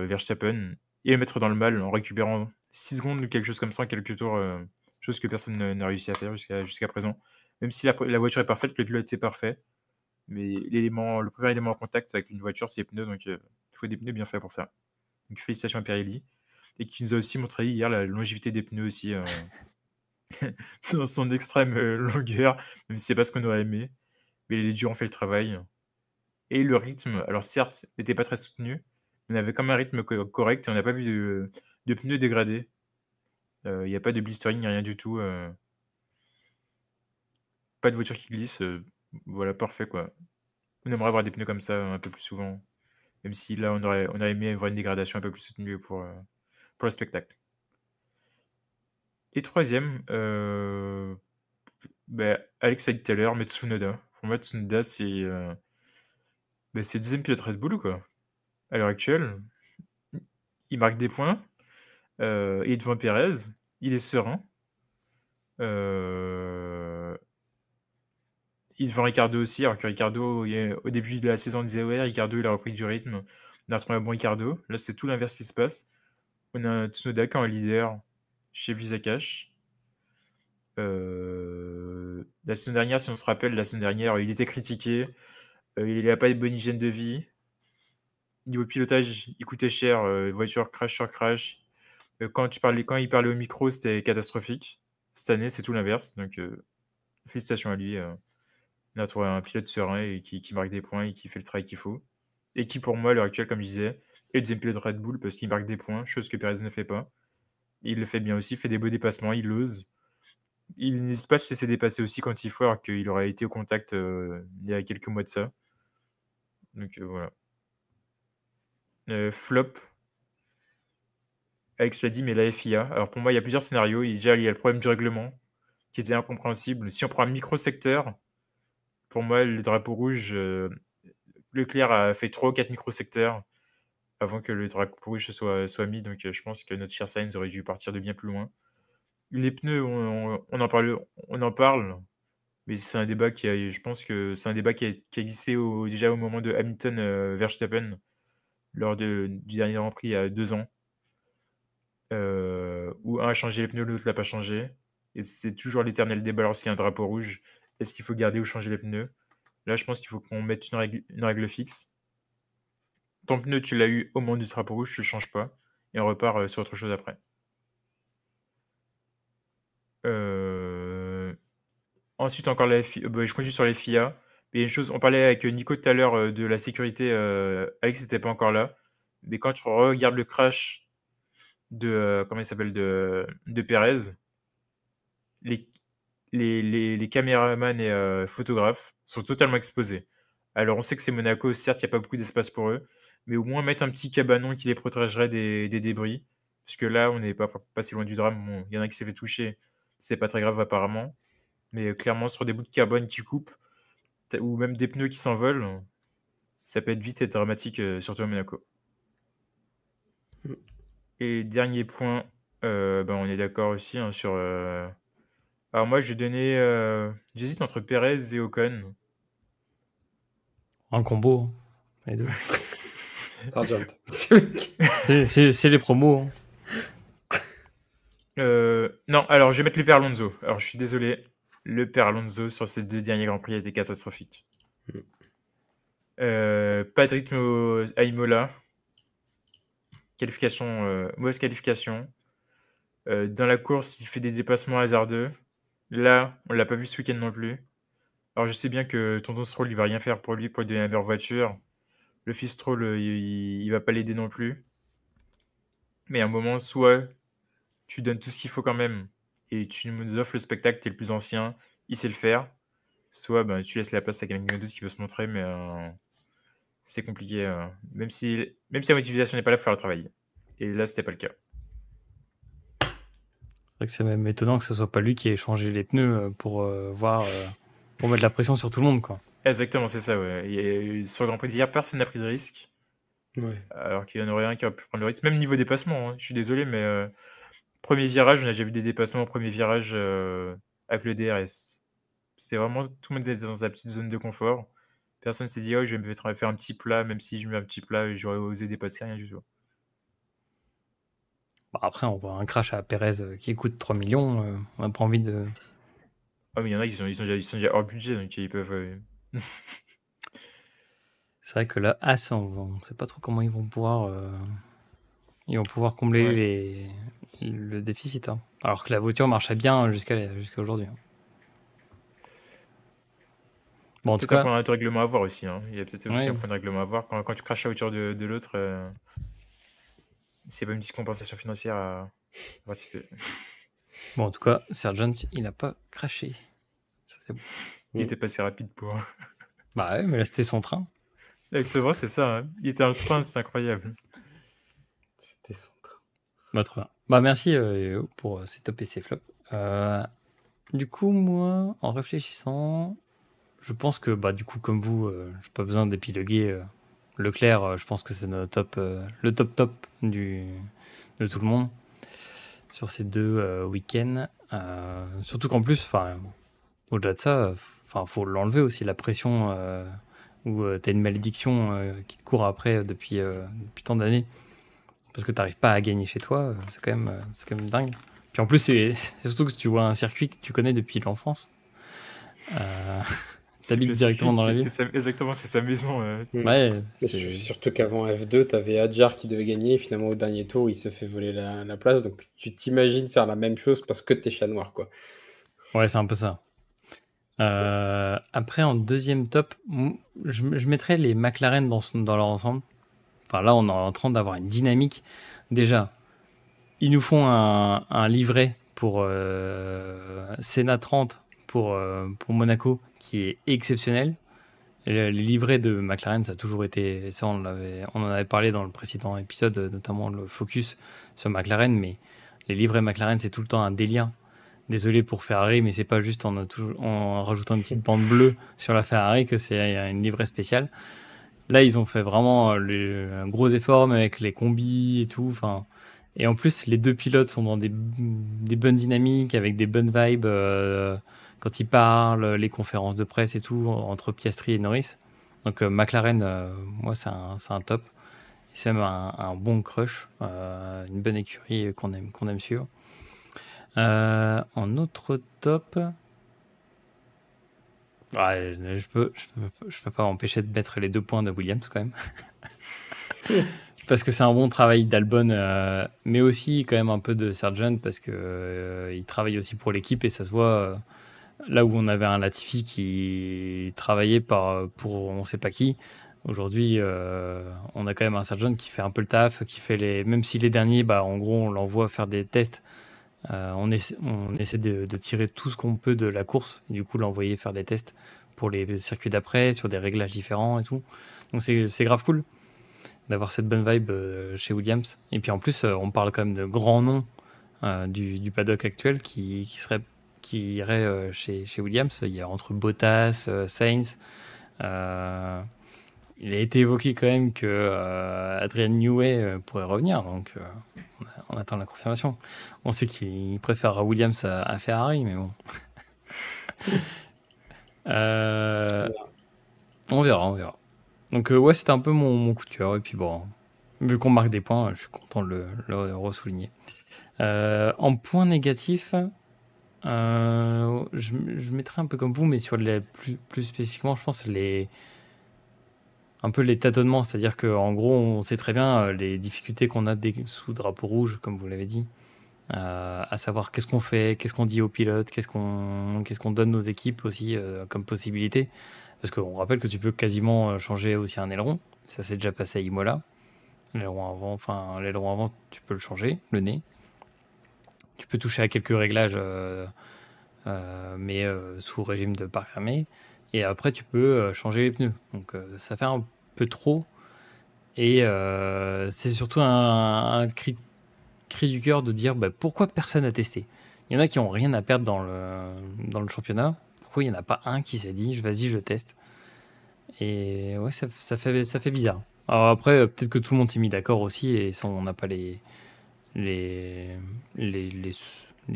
Verstappen et le mettre dans le mal en récupérant 6 secondes ou quelque chose comme ça en quelques tours, chose que personne n'a réussi à faire jusqu'à présent. Même si la voiture est parfaite, le pilote est parfait. Mais le premier élément en contact avec une voiture, c'est les pneus, donc il faut des pneus bien faits pour ça. Donc félicitations à Pirelli. Et qui nous a aussi montré hier la longévité des pneus aussi dans son extrême longueur, même si c'est pas ce qu'on aurait aimé. Mais les durs ont fait le travail. Et le rythme, alors certes, n'était pas très soutenu, mais on avait quand même un rythme correct et on n'a pas vu de pneus dégradés. Il n'y a pas de blistering, rien du tout. Pas de voiture qui glisse. Voilà, parfait quoi. On aimerait avoir des pneus comme ça un peu plus souvent. Même si là, on aurait aimé avoir une dégradation un peu plus soutenue pour le spectacle. Et troisième, Alex a dit tout à l'heure, mais Tsunoda. Pour moi, Tsunoda, c'est le deuxième pilote Red Bull, quoi. À l'heure actuelle, il marque des points. Il est devant Perez. Il est serein. Il est devant Ricardo aussi. Alors que Ricardo, au début de la saison, on disait ouais, Ricardo, il a repris du rythme. On a retrouvé un bon Ricardo. Là, c'est tout l'inverse qui se passe. On a Tsunoda qui est un leader chez Vizakash. La semaine dernière, si on se rappelle, il était critiqué. Il n'a pas de bonne hygiène de vie. Niveau pilotage, il coûtait cher. Voiture crash sur crash. Quand il parlait au micro, c'était catastrophique. Cette année, c'est tout l'inverse. Donc, félicitations à lui. On a trouvé un pilote serein et qui marque des points et qui fait le travail qu'il faut. Et qui, pour moi, à l'heure actuelle, comme je disais, est le deuxième pilote de Red Bull parce qu'il marque des points, chose que Perez ne fait pas. Il le fait bien aussi, il fait des beaux dépassements, il ose. Il n'hésite pas à se laisser dépasser aussi quand il faut, alors qu'il aurait été au contact il y a quelques mois de ça. Donc voilà. Flop. Alex l'a dit, mais la FIA. Alors pour moi, il y a plusieurs scénarios. Déjà, il y a le problème du règlement, qui était incompréhensible. Si on prend un micro-secteur, pour moi, le drapeau rouge, Leclerc a fait 3 ou 4 micro-secteurs avant que le drapeau rouge soit mis. Donc je pense que notre cher Sainz aurait dû partir de bien plus loin. Les pneus, on en parle, mais c'est un débat je pense que c'est un débat qui a existé déjà au moment de Hamilton Verstappen lors du dernier Grand Prix il y a 2 ans, où un a changé les pneus, l'autre l'a pas changé. Et c'est toujours l'éternel débat lorsqu'il y a un drapeau rouge. Est-ce qu'il faut garder ou changer les pneus? Là, je pense qu'il faut qu'on mette une règle fixe. Ton pneu, tu l'as eu au moment du drapeau rouge, tu le changes pas. Et on repart sur autre chose après. Ensuite, encore je continue sur les FIA. Mais il y a une chose, on parlait avec Nico tout à l'heure de la sécurité. Alex n'était pas encore là. Mais quand tu regardes le crash comment il s'appelle, de Perez, les caméramans et photographes sont totalement exposés. Alors, on sait que c'est Monaco, certes, il n'y a pas beaucoup d'espace pour eux, mais au moins mettre un petit cabanon qui les protégerait des débris. Parce que là, on n'est pas si loin du drame. Bon, il y en a qui s'est fait toucher, c'est pas très grave apparemment. Mais clairement, sur des bouts de carbone qui coupent, ou même des pneus qui s'envolent, ça peut être vite et dramatique, surtout à Monaco. Et dernier point, on est d'accord aussi sur. Alors moi, je vais donner. J'hésite entre Perez et Ocon. Un combo, hein, les deux. Sargent. C'est les promos. Non, alors je vais mettre le père Alonso. Alors je suis désolé, le père Alonso sur ces 2 derniers Grands Prix a été catastrophique. Pas de rythme à Imola. Mauvaise qualification. Dans la course, il fait des dépassements hasardeux. Là, on l'a pas vu ce week-end non plus. Alors je sais bien que Tonton Stroll, il va rien faire pour lui pour lui donner la meilleure voiture. Le fils Stroll, il va pas l'aider non plus. Mais à un moment, soit tu donnes tout ce qu'il faut quand même et tu nous offres le spectacle, t'es le plus ancien, il sait le faire. Soit tu laisses la place à quelqu'un d'autre qui veut se montrer, mais c'est compliqué. Même si la motivation n'est pas là, il faut faire le travail. Et là, c'était pas le cas. C'est vrai que c'est même étonnant que ce soit pas lui qui ait changé les pneus pour pour mettre la pression sur tout le monde, quoi. Exactement, c'est ça, ouais. Sur le Grand Prix d'hier, personne n'a pris de risque. Ouais. Alors qu'il y en aurait un qui aurait pu prendre le risque. Même niveau dépassement, hein. Je suis désolé, mais premier virage, on a déjà vu des dépassements au premier virage avec le DRS. C'est vraiment, tout le monde était dans sa petite zone de confort. Personne s'est dit, oh, je vais me faire un petit plat, même si je mets un petit plat, j'aurais osé dépasser, rien du tout. Après, on voit un crash à Perez qui coûte 3 millions. On n'a pas envie de. Ah, mais il y en a qui sont déjà hors budget, donc ils peuvent. C'est vrai que là, As, on ne sait pas trop comment ils vont pouvoir combler le déficit. Hein. Alors que la voiture marchait bien jusqu'à aujourd'hui. Hein. Bon, en tout Peut-être un cas, point de règlement à voir aussi. Hein. Il y a peut-être aussi ouais. un point de règlement à voir. Quand tu craches à hauteur de l'autre, c'est pas une petite compensation financière à participer. Bon, en tout cas, Sargent, il n'a pas craché. Ça, c'est bon. Il était pas assez rapide pour. Bah ouais, mais là, c'était son train. Exactement, c'est ça. Hein. Il était en train, c'est incroyable. C'était son train. Bah, trop bien. Bah, merci Yo, pour ces top et ces flops. Du coup, moi, en réfléchissant, je pense que, bah, du coup, comme vous, j'ai pas besoin d'épiloguer. Leclerc, je pense que c'est notre top, le top de tout le monde sur ces 2 week-ends. Surtout qu'en plus, au-delà de ça, faut l'enlever aussi, la pression où tu as une malédiction qui te court après depuis tant d'années parce que tu n'arrives pas à gagner chez toi. C'est quand même dingue. Puis en plus, c'est surtout que tu vois un circuit que tu connais depuis l'enfance. T'habites directement dans la ville. Exactement, c'est sa maison. Ouais, surtout qu'avant F2, tu avais Hadjar qui devait gagner. Et finalement, au dernier tour, il se fait voler la place. Donc, tu t'imagines faire la même chose parce que t'es chat noir, quoi. Ouais, c'est un peu ça. Après, en deuxième top, je mettrais les McLaren dans leur ensemble. Enfin, là, on est en train d'avoir une dynamique. Déjà, ils nous font un livret pour Senna 30 pour Monaco qui est exceptionnel. Les livrets de McLaren, ça a toujours été. Ça, on en avait parlé dans le précédent épisode, notamment le focus sur McLaren. Mais les livrets McLaren, c'est tout le temps un délire. Désolé pour Ferrari, mais c'est pas juste en rajoutant une petite bande bleue sur la Ferrari que c'est une livrée spéciale. Là, ils ont fait vraiment un gros effort mais avec les combis et tout. Et en plus, les 2 pilotes sont dans des bonnes dynamiques, avec des bonnes vibes quand ils parlent, les conférences de presse et tout, entre Piastri et Norris. Donc McLaren, moi, c'est un top. C'est même un bon crush, une bonne écurie qu'on aime suivre. En autre top, ouais, je peux pas m'empêcher de mettre les 2 points de Williams quand même. Parce que c'est un bon travail d'Albon, mais aussi quand même un peu de Sargent parce que il travaille aussi pour l'équipe et ça se voit là où on avait un Latifi qui travaillait pour on sait pas qui. Aujourd'hui, on a quand même un Sargent qui fait un peu le taf, qui fait même si les derniers, bah en gros, on l'envoie faire des tests. On essaie de tirer tout ce qu'on peut de la course et du coup l'envoyer faire des tests pour les circuits d'après sur des réglages différents et tout. Donc c'est grave cool d'avoir cette bonne vibe chez Williams. Et puis en plus, on parle quand même de grands noms du paddock actuel qui iraient chez Williams. Il y a entre Bottas, Sainz. Il a été évoqué quand même que Adrian Newey pourrait revenir, donc on attend la confirmation. On sait qu'il préfère Williams à Ferrari, mais bon. On verra. Donc ouais, c'était un peu mon coup de cœur. Et puis bon, vu qu'on marque des points, je suis content de le ressouligner. En point négatif, je mettrais un peu comme vous, mais sur plus spécifiquement, je pense un peu les tâtonnements, c'est-à-dire qu'en gros, on sait très bien les difficultés qu'on a sous drapeau rouge, comme vous l'avez dit, à savoir qu'est-ce qu'on fait, qu'est-ce qu'on dit aux pilotes, qu'est-ce qu'on donne aux équipes aussi comme possibilité. Parce qu'on rappelle que tu peux quasiment changer aussi un aileron, ça s'est déjà passé à Imola. L'aileron avant, tu peux le changer, le nez. Tu peux toucher à quelques réglages, mais sous régime de pare fermé. Et après, tu peux changer les pneus. Donc, ça fait un peu trop. Et c'est surtout un cri du cœur de dire pourquoi personne n'a testé. Il y en a qui n'ont rien à perdre dans le championnat. Pourquoi il n'y en a pas un qui s'est dit vas-y, je teste. Et ouais, ça fait bizarre. Alors après, peut-être que tout le monde s'est mis d'accord aussi. Et ça, on n'a pas les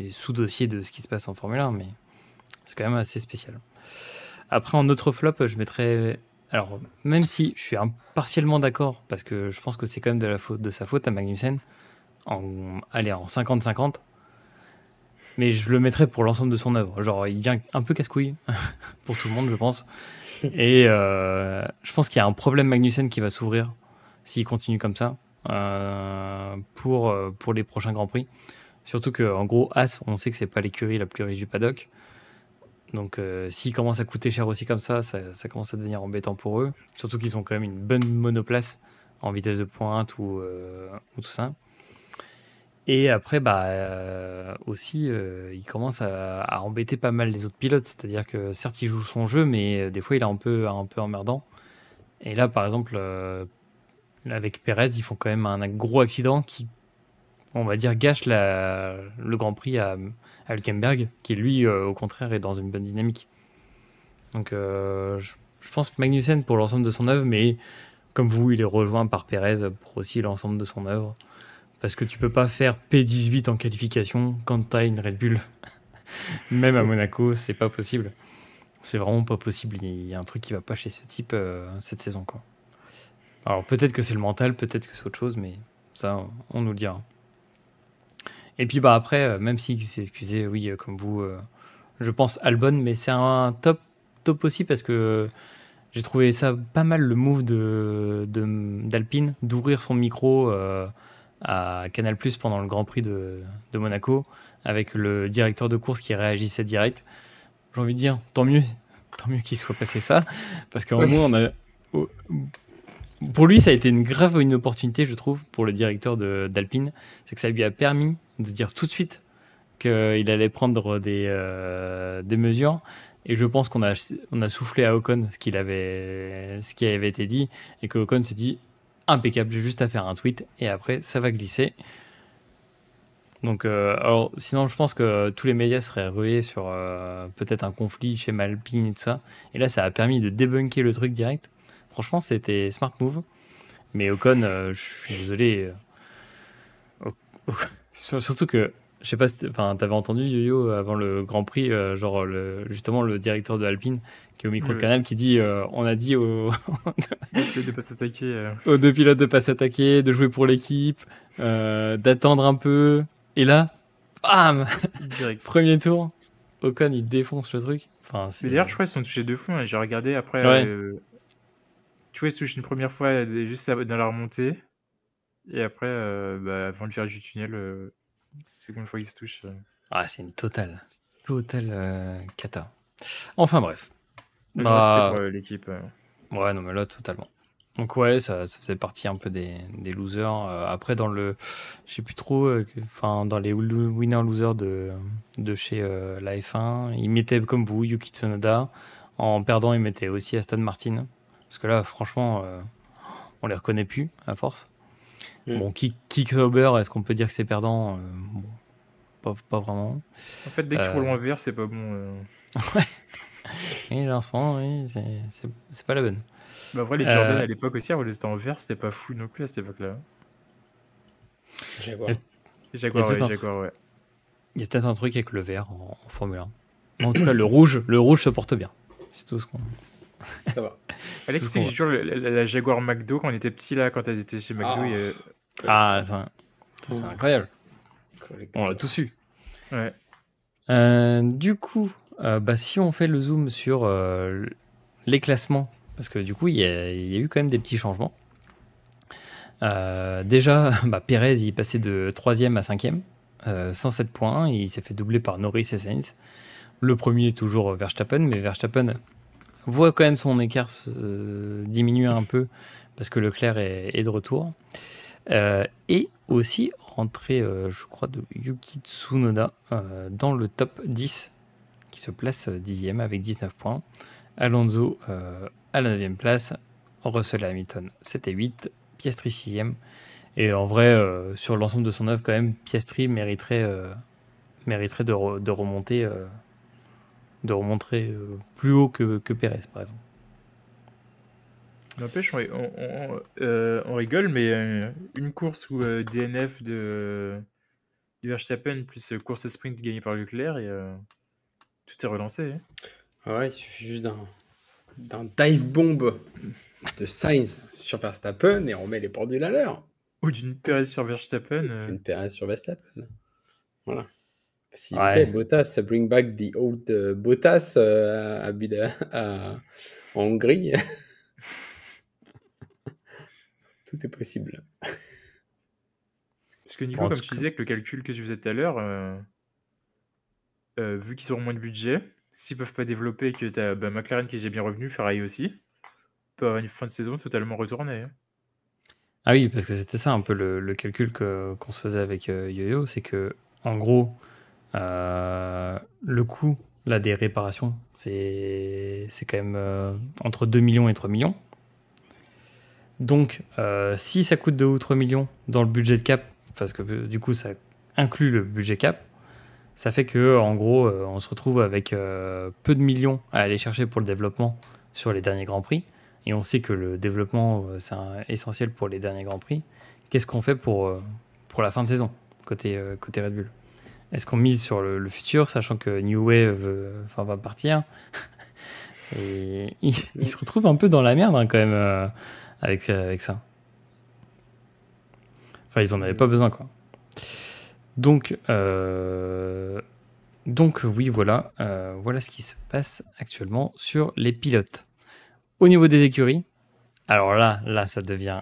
sous-dossiers de ce qui se passe en Formule 1. Mais c'est quand même assez spécial. Après, en autre flop, je mettrais... Alors, même si je suis partiellement d'accord, parce que je pense que c'est quand même de sa faute à Magnussen, en 50-50, mais je le mettrais pour l'ensemble de son œuvre. Genre, il vient un peu casse-couille pour tout le monde, je pense. Et je pense qu'il y a un problème Magnussen qui va s'ouvrir s'il continue comme ça pour les prochains Grands Prix. Surtout qu'en gros, As, on sait que c'est pas l'écurie la plus riche du paddock. Donc s'il commence à coûter cher aussi comme ça commence à devenir embêtant pour eux. Surtout qu'ils ont quand même une bonne monoplace en vitesse de pointe ou tout ça. Et après, aussi, il commence à embêter pas mal les autres pilotes. C'est-à-dire que certes, il joue son jeu, mais des fois, il est un peu emmerdant. Et là, par exemple, avec Pérez, ils font quand même un gros accident qui, on va dire, gâche le Grand Prix à Hülkenberg, qui lui, au contraire, est dans une bonne dynamique. Donc, je pense que Magnussen pour l'ensemble de son œuvre, mais comme vous, il est rejoint par Pérez pour aussi l'ensemble de son œuvre. Parce que tu peux pas faire P18 en qualification quand tu as une Red Bull. Même à Monaco, c'est pas possible. C'est vraiment pas possible. Il y a un truc qui va pas chez ce type cette saison, quoi. Alors peut-être que c'est le mental, peut-être que c'est autre chose, mais ça, on nous le dira. Et puis après, même s'il s'est excusé, oui, comme vous, je pense Albon, mais c'est un top aussi parce que j'ai trouvé ça pas mal le move d'Alpine, d'ouvrir son micro à Canal+ pendant le Grand Prix de Monaco, avec le directeur de course qui réagissait direct. J'ai envie de dire, tant mieux qu'il soit passé ça, parce qu'en moins, pour lui, ça a été une opportunité, je trouve, pour le directeur d'Alpine, c'est que ça lui a permis de dire tout de suite qu'il allait prendre des mesures. Et je pense qu'on a soufflé à Ocon ce qui avait été dit, et que Ocon s'est dit impeccable, j'ai juste à faire un tweet et après ça va glisser. Donc alors sinon je pense que tous les médias seraient rués sur peut-être un conflit chez Alpine et tout ça, et là ça a permis de débunker le truc direct. Franchement c'était smart move, mais Ocon je suis désolé surtout que je sais pas, t'avais entendu Yo-Yo avant le Grand Prix, justement le directeur de Alpine qui est au micro de Canal qui dit on a dit aux de pas s'attaquer aux deux pilotes de pas s'attaquer, de jouer pour l'équipe, d'attendre un peu, et là, bam, direct. Premier tour, Ocon il défonce le truc. Mais d'ailleurs je crois qu'ils sont touchés deux fois, hein. J'ai regardé après, tu vois ils se touchent une première fois juste dans la remontée, et après avant le virage du tunnel, seconde fois ils se touchent. C'est une totale cata. Enfin bref. Respect pour l'équipe. Ouais, non mais là totalement. Donc ouais, ça faisait partie un peu des losers. Après dans le, je sais plus trop, dans les winner-losers de chez la F1, ils mettaient comme vous Yuki Tsunoda. En perdant, ils mettaient aussi Aston Martin. Parce que là, franchement, on les reconnaît plus à force. Bon, Kick Sauber, est-ce qu'on peut dire que c'est perdant? Bon, pas vraiment. En fait, dès que tu roules en vert, c'est pas bon. Ouais. Oui, Vincent, oui, c'est pas la bonne. En vrai, les Jordan à l'époque aussi, ils étaient en vert, c'était pas fou non plus à cette époque-là. Jaguar. Jaguar, ouais. Il y a peut-être un truc avec le vert en Formule 1. En tout cas, le rouge se porte bien. C'est tout ce qu'on... Ça va. Alex, c'est toujours la Jaguar McDo quand on était petit là, quand elle était chez McDo. C'est incroyable. On l'a tous eu. Ouais. Du coup, si on fait le zoom sur les classements, parce que du coup, il y a eu quand même des petits changements. Déjà, Pérez, il est passé de 3e à 5e, 107 points. Il s'est fait doubler par Norris et Sainz. Le premier est toujours Verstappen, mais Verstappen voit quand même son écart diminuer un peu parce que Leclerc est de retour. Et aussi rentrée, je crois, de Yuki Tsunoda dans le top 10, qui se place 10e avec 19 points. Alonso à la 9e place. Russell Hamilton, 7 et 8. Piastri 6e. Et en vrai, sur l'ensemble de son œuvre, quand même, Piastri mériterait de remonter plus haut que Pérez, par exemple. N'empêche, on rigole, mais une course où DNF de Verstappen plus course sprint gagnée par Leclerc, et tout est relancé. Hein. Ouais, il suffit juste d'un dive bomb de Sainz sur Verstappen et on met les pendules à l'heure. Ou d'une Pérez sur Verstappen. Une Pérez sur Verstappen. Voilà. S'il vous plaît, Ouais. Bottas, bring back the old Bottas en Hongrie. Tout est possible. Parce que Bon, Nico, en comme tout tu cas, disais, avec le calcul que tu faisais tout à l'heure, vu qu'ils auront moins de budget, s'ils peuvent pas développer et que tu as McLaren qui est déjà bien revenu, Ferrari aussi, peut avoir une fin de saison totalement retournée, hein. ah oui, parce que c'était ça un peu le calcul qu'on se faisait avec Yo-Yo, c'est que en gros, le coût là, des réparations, c'est quand même entre 2 millions et 3 millions. Donc, si ça coûte 2 ou 3 millions dans le budget de cap, parce que du coup, ça inclut le budget cap, ça fait que en gros, on se retrouve avec peu de millions à aller chercher pour le développement sur les derniers Grands Prix. Et on sait que le développement, c'est essentiel pour les derniers Grands Prix. Qu'est-ce qu'on fait pour la fin de saison, côté Red Bull? Est-ce qu'on mise sur le futur, sachant que New Way va partir? Et il se retrouve un peu dans la merde, hein, quand même, avec ça. Enfin, ils en avaient pas besoin, quoi. Donc oui, voilà, voilà ce qui se passe actuellement sur les pilotes. Au niveau des écuries, alors là, ça devient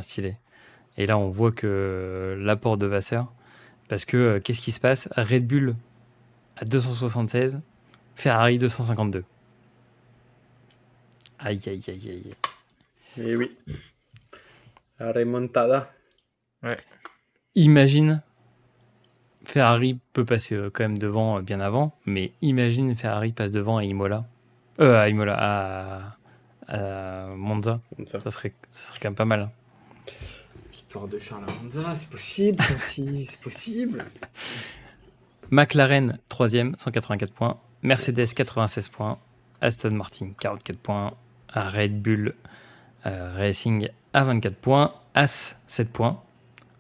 stylé. Et là, on voit que l'apport de Vasseur, parce que qu'est-ce qui se passe? Red Bull à 276, Ferrari 252. Aïe, aïe, aïe, aïe. Et oui. La remontada. Ouais. Imagine, Ferrari peut passer quand même devant bien avant, mais imagine Ferrari passe devant à Imola. À Imola, à Monza. Comme ça. Ça serait quand même pas mal. Victoire de Charles Monza, c'est possible, ça aussi, c'est possible. McLaren, 3e, 184 points. Mercedes, 96 points. Aston Martin, 44 points. Red Bull Racing à 24 points. As, 7 points.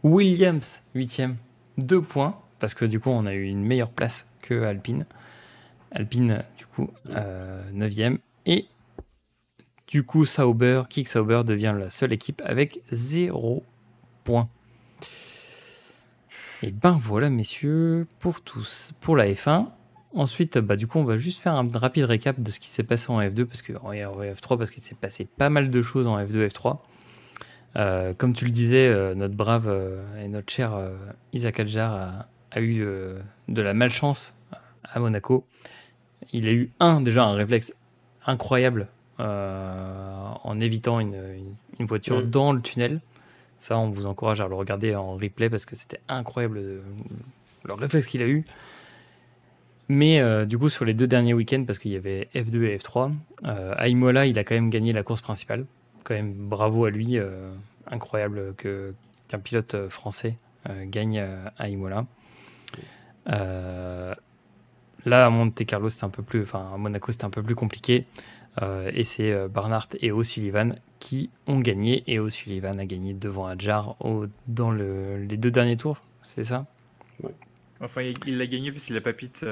Williams, 8e, 2 points. Parce que du coup, on a eu une meilleure place que Alpine. Alpine, du coup, 9e. Et du coup, Kick Sauber devient la seule équipe avec 0 points. Et ben voilà, messieurs, pour la F1. Ensuite, du coup, on va juste faire un rapide récap de ce qui s'est passé en F2, en F3, parce qu'il s'est passé pas mal de choses en F2, F3. Comme tu le disais, notre brave et notre cher Isaac Hadjar a eu de la malchance à Monaco. Il a eu déjà un réflexe incroyable en évitant une voiture dans le tunnel. Ça, on vous encourage à le regarder en replay parce que c'était incroyable le réflexe qu'il a eu. Mais du coup, sur les 2 derniers week-ends, parce qu'il y avait F2 et F3, à Imola, il a quand même gagné la course principale. Quand même, bravo à lui. Incroyable qu'un pilote français gagne à Imola. Là, à Monte Carlo, à Monaco, c'était un peu plus compliqué. Et c'est Barnard et O'Sullivan qui ont gagné. Et O'Sullivan a gagné devant Hadjar dans les 2 derniers tours, c'est ça? Ouais. Enfin, il l'a gagné parce qu'il a pas pit.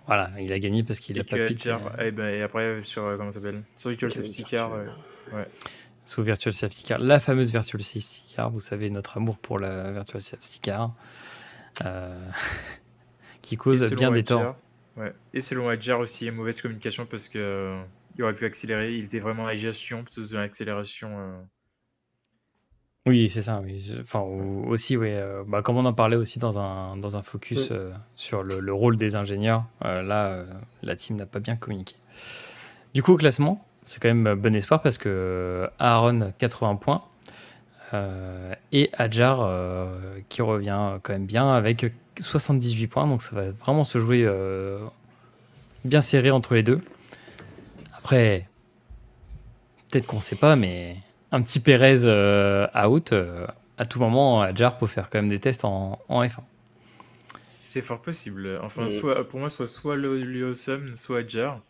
Voilà, il a gagné parce qu'il a pas pit. Et après, sur comment ça s'appelle? Sur Virtual Safety Car. Ouais. Sous Virtual Safety Car, la fameuse Virtual Safety Car, vous savez, notre amour pour la Virtual Safety Car, qui cause bien des torts. Ouais. Et selon Hadjar aussi, il y a mauvaise communication parce que il aurait pu accélérer, il était vraiment en agitation plutôt que dans l'accélération. Oui, c'est ça. Oui. Enfin, aussi, oui, comme on en parlait aussi dans un focus sur le rôle des ingénieurs, là, la team n'a pas bien communiqué. Du coup, au classement, c'est quand même bon espoir parce que Aaron, 80 points, et Hadjar, qui revient quand même bien avec 78 points. Donc, ça va vraiment se jouer bien serré entre les deux. Après, peut-être qu'on ne sait pas, mais un petit Pérez out, à tout moment, Hadjar peut faire quand même des tests en F1. C'est fort possible. Enfin, pour moi, soit Lawson, soit Hadjar.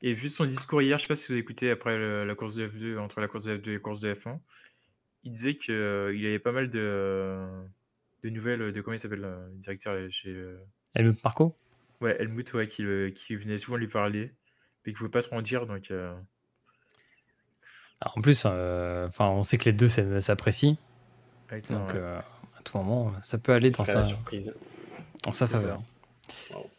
Et vu son discours hier, je sais pas si vous avez écouté après la course de F2, entre la course de F2 et la course de F1, il disait qu'il avait pas mal de nouvelles de comment il s'appelle le directeur chez. Helmut Marko? Ouais, Helmut, ouais, qui venait souvent lui parler, mais qu'il ne pouvait pas trop en dire, donc. Alors, en plus, on sait que les deux s'apprécient. Donc, à tout moment, ça peut aller dans la surprise. en sa faveur. Wow.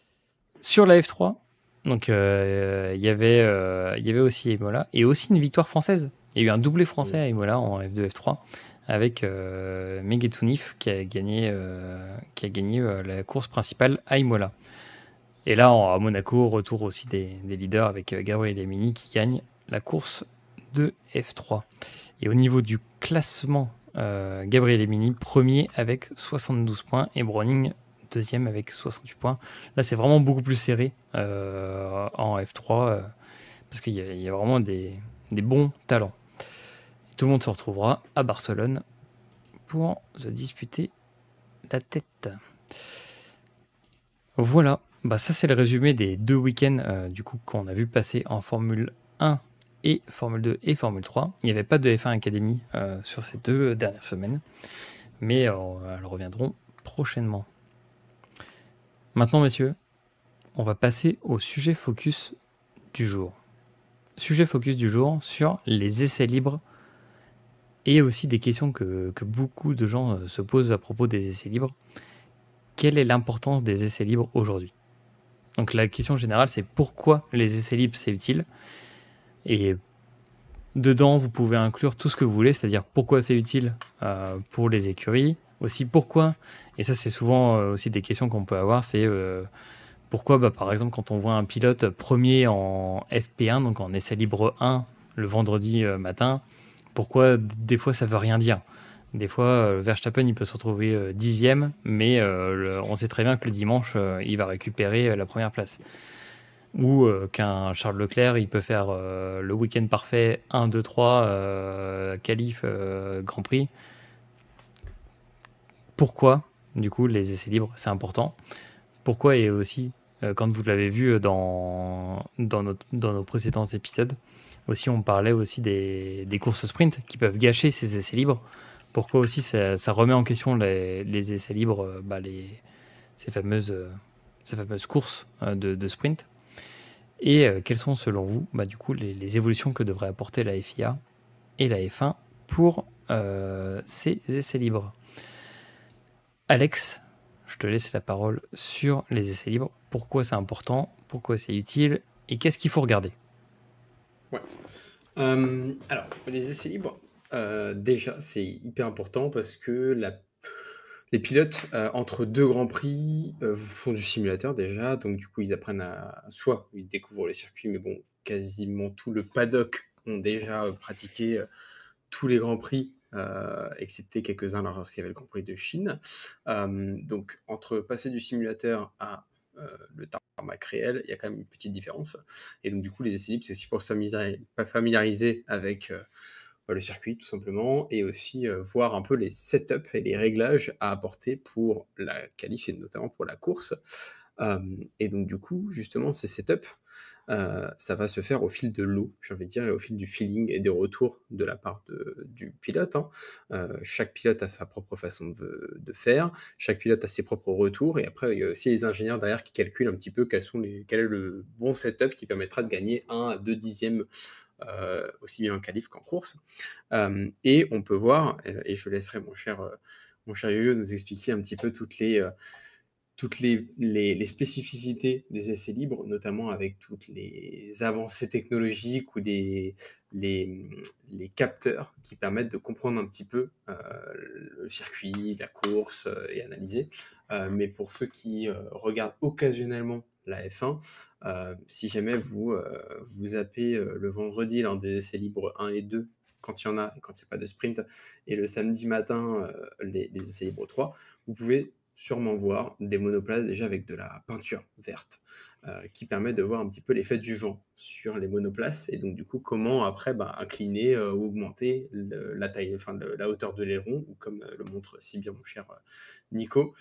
Sur la F3, donc il y avait aussi Imola et aussi une victoire française. Il y a eu un doublé français à Imola en F2, F3 avec Megetunif qui a gagné la course principale à Imola. Et là, à Monaco, retour aussi des leaders avec Gabriel Emini qui gagne la course de F3. Et au niveau du classement, Gabriel Emini premier avec 72 points et Browning deuxième avec 68 points. Là, c'est vraiment beaucoup plus serré en F3 parce qu'il y a vraiment des bons talents. Et tout le monde se retrouvera à Barcelone pour se disputer la tête. Voilà, bah ça c'est le résumé des 2 week-ends du coup qu'on a vu passer en Formule 1 et Formule 2 et Formule 3. Il n'y avait pas de F1 Academy sur ces 2 dernières semaines, mais elles reviendront prochainement. Maintenant, messieurs, on va passer au sujet focus du jour. Sujet focus du jour sur les essais libres et aussi des questions que beaucoup de gens se posent à propos des essais libres. Quelle est l'importance des essais libres aujourd'hui ? Donc la question générale, c'est pourquoi les essais libres, c'est utile ? Et dedans, vous pouvez inclure tout ce que vous voulez, c'est-à-dire pourquoi c'est utile pour les écuries, aussi pourquoi, et ça c'est souvent aussi des questions qu'on peut avoir, c'est pourquoi, par exemple, quand on voit un pilote premier en FP1, donc en essai libre 1, le vendredi matin, pourquoi des fois ça veut rien dire ? Des fois, Verstappen, il peut se retrouver 10e, mais on sait très bien que le dimanche, il va récupérer la première place. Ou qu'un Charles Leclerc, il peut faire le week-end parfait 1, 2, 3, qualif, Grand Prix. Pourquoi, du coup, les essais libres, c'est important. Pourquoi, et aussi, quand vous l'avez vu dans nos précédents épisodes, aussi on parlait aussi des courses sprint qui peuvent gâcher ces essais libres. Pourquoi aussi ça remet en question les essais libres, ces fameuses courses de sprint. Et quelles sont selon vous du coup, les évolutions que devrait apporter la FIA et la F1 pour ces essais libres. Alex, je te laisse la parole sur les essais libres. Pourquoi c'est important, pourquoi c'est utile et qu'est-ce qu'il faut regarder ? Ouais. Alors, les essais libres, déjà, c'est hyper important parce que les pilotes, entre 2 grands prix, font du simulateur déjà. Donc, du coup, ils apprennent soit ils découvrent le circuit, mais bon, quasiment tout le paddock ont déjà pratiqué tous les grands prix, excepté quelques-uns lorsqu'il y avait le Grand Prix de Chine. Donc, entre passer du simulateur à le tarmac réel, il y a quand même une petite différence. Et donc, du coup, les essais libres, c'est aussi pour se familiariser avec le circuit, tout simplement, et aussi voir un peu les setups et les réglages à apporter pour la qualif et notamment pour la course. Et donc, du coup, justement, ces setups, ça va se faire au fil de l'eau, j'ai envie de dire, et au fil du feeling et des retours de la part du pilote. Chaque pilote a sa propre façon de faire, chaque pilote a ses propres retours, et après, il y a aussi les ingénieurs derrière qui calculent un petit peu quel est le bon setup qui permettra de gagner 1 à 2 dixièmes aussi bien en qualif qu'en course. Et on peut voir, et je laisserai mon cher Yo-Yo nous expliquer un petit peu toutes les spécificités des essais libres, notamment avec toutes les avancées technologiques ou les capteurs qui permettent de comprendre un petit peu le circuit, la course et analyser. Mais pour ceux qui regardent occasionnellement la F1, si jamais vous zappez le vendredi lors des essais libres 1 et 2, quand il y en a et quand il n'y a pas de sprint, et le samedi matin, les essais libres 3, vous pouvez sûrement voir des monoplaces déjà avec de la peinture verte qui permet de voir un petit peu l'effet du vent sur les monoplaces et donc du coup comment après incliner ou augmenter la taille, enfin la hauteur de l'aileron ou comme le montre si bien mon cher Nico,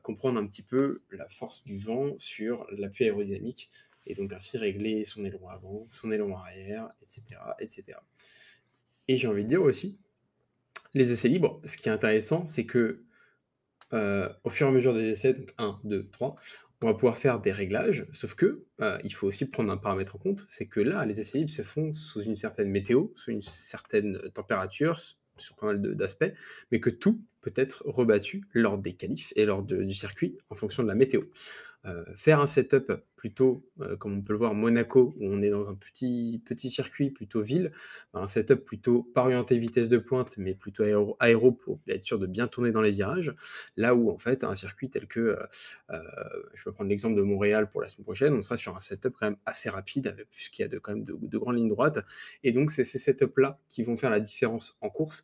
comprendre un petit peu la force du vent sur l'appui aérodynamique et donc ainsi régler son aileron avant, son aileron arrière, etc. etc. Et j'ai envie de dire aussi, les essais libres, ce qui est intéressant, c'est que au fur et à mesure des essais, donc 1, 2, 3, on va pouvoir faire des réglages, sauf que il faut aussi prendre un paramètre en compte, c'est que là, les essais libres se font sous une certaine météo, sous une certaine température, sur pas mal d'aspects, mais que tout peut être rebattu lors des qualifs et lors du circuit en fonction de la météo. Faire un setup plutôt, comme on peut le voir, Monaco, où on est dans un petit circuit, plutôt ville, un setup plutôt pas orienté vitesse de pointe, mais plutôt aéro pour être sûr de bien tourner dans les virages. Là où, en fait, un circuit tel que, je peux prendre l'exemple de Montréal pour la semaine prochaine, on sera sur un setup quand même assez rapide, puisqu'il y a quand même de grandes lignes droites. Et donc, c'est ces setups-là qui vont faire la différence en course.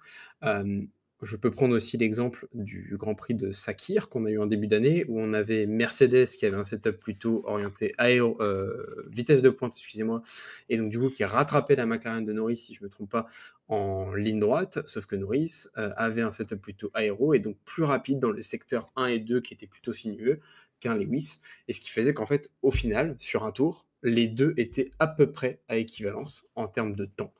Je peux prendre aussi l'exemple du Grand Prix de Sakir qu'on a eu en début d'année, où on avait Mercedes qui avait un setup plutôt orienté vitesse de pointe, excusez-moi, et donc du coup qui a rattrapé la McLaren de Norris, si je ne me trompe pas, en ligne droite, sauf que Norris avait un setup plutôt aéro et donc plus rapide dans le secteur 1 et 2 qui était plutôt sinueux qu'un Lewis, et ce qui faisait qu'en fait, au final, sur un tour, les deux étaient à peu près à équivalence en termes de temps.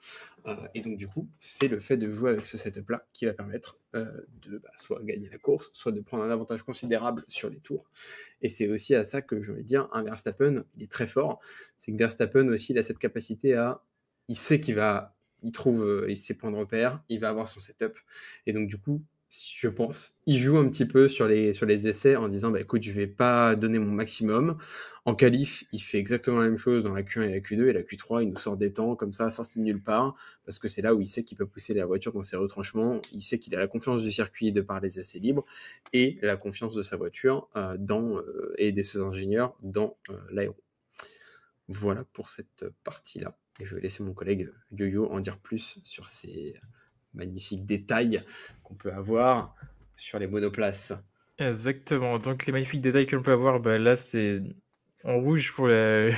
Et donc du coup, c'est le fait de jouer avec ce setup-là qui va permettre de soit gagner la course, soit de prendre un avantage considérable sur les tours. Et c'est aussi à ça que je vais dire, un Verstappen, il est très fort. C'est que Verstappen aussi, il a cette capacité il sait il trouve ses points de repère, il va avoir son setup. Et donc du coup, je pense, il joue un petit peu sur les essais en disant, écoute, je vais pas donner mon maximum. En qualif, il fait exactement la même chose dans la Q1 et la Q2, et la Q3, il nous sort des temps comme ça, sorti de nulle part, parce que c'est là où il sait qu'il peut pousser la voiture dans ses retranchements, il sait qu'il a la confiance du circuit de par les essais libres, et la confiance de sa voiture et de ses ingénieurs dans l'aéro. Voilà pour cette partie-là. Et je vais laisser mon collègue Yo-Yo en dire plus sur ces magnifiques détails qu'on peut avoir sur les monoplaces. Exactement. Donc, les magnifiques détails que l'on peut avoir, là, c'est en rouge pour la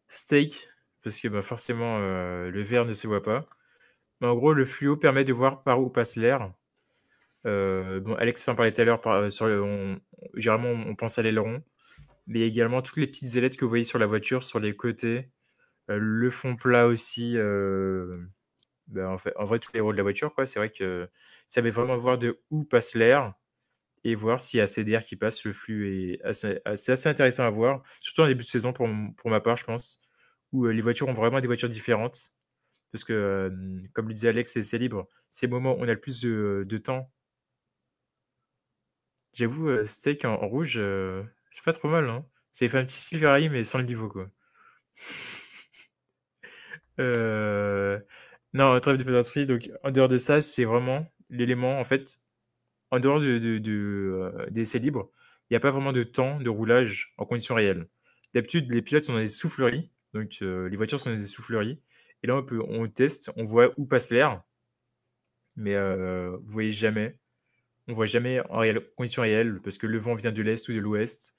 steak, parce que forcément, le vert ne se voit pas. Mais en gros, le fluo permet de voir par où passe l'air. Alex en parlait tout à l'heure, généralement, on pense à l'aileron, mais il y a également toutes les petites ailettes que vous voyez sur la voiture, sur les côtés, le fond plat aussi. En vrai, tous les rôles de la voiture, quoi. C'est vrai que ça va vraiment voir de où passe l'air et voir s'il y a assez d'air qui passe. Le flux est assez intéressant à voir, surtout en début de saison pour ma part, je pense, où les voitures ont vraiment des voitures différentes. Parce que, comme le disait Alex, c'est libre. C'est le moment où on a le plus de temps. J'avoue, steak en rouge, c'est pas trop mal, hein. Ça fait un petit Silvereye, mais sans le niveau, quoi. Non, trêve de plaisanterie. Donc, en dehors de ça, c'est vraiment l'élément, en fait, en dehors des essais libres, il n'y a pas vraiment de temps de roulage en conditions réelles. D'habitude, les pilotes sont dans des souffleries, donc les voitures sont dans des souffleries. Et là, on teste, on voit où passe l'air, mais vous voyez jamais. On voit jamais en conditions réelles, parce que le vent vient de l'est ou de l'ouest.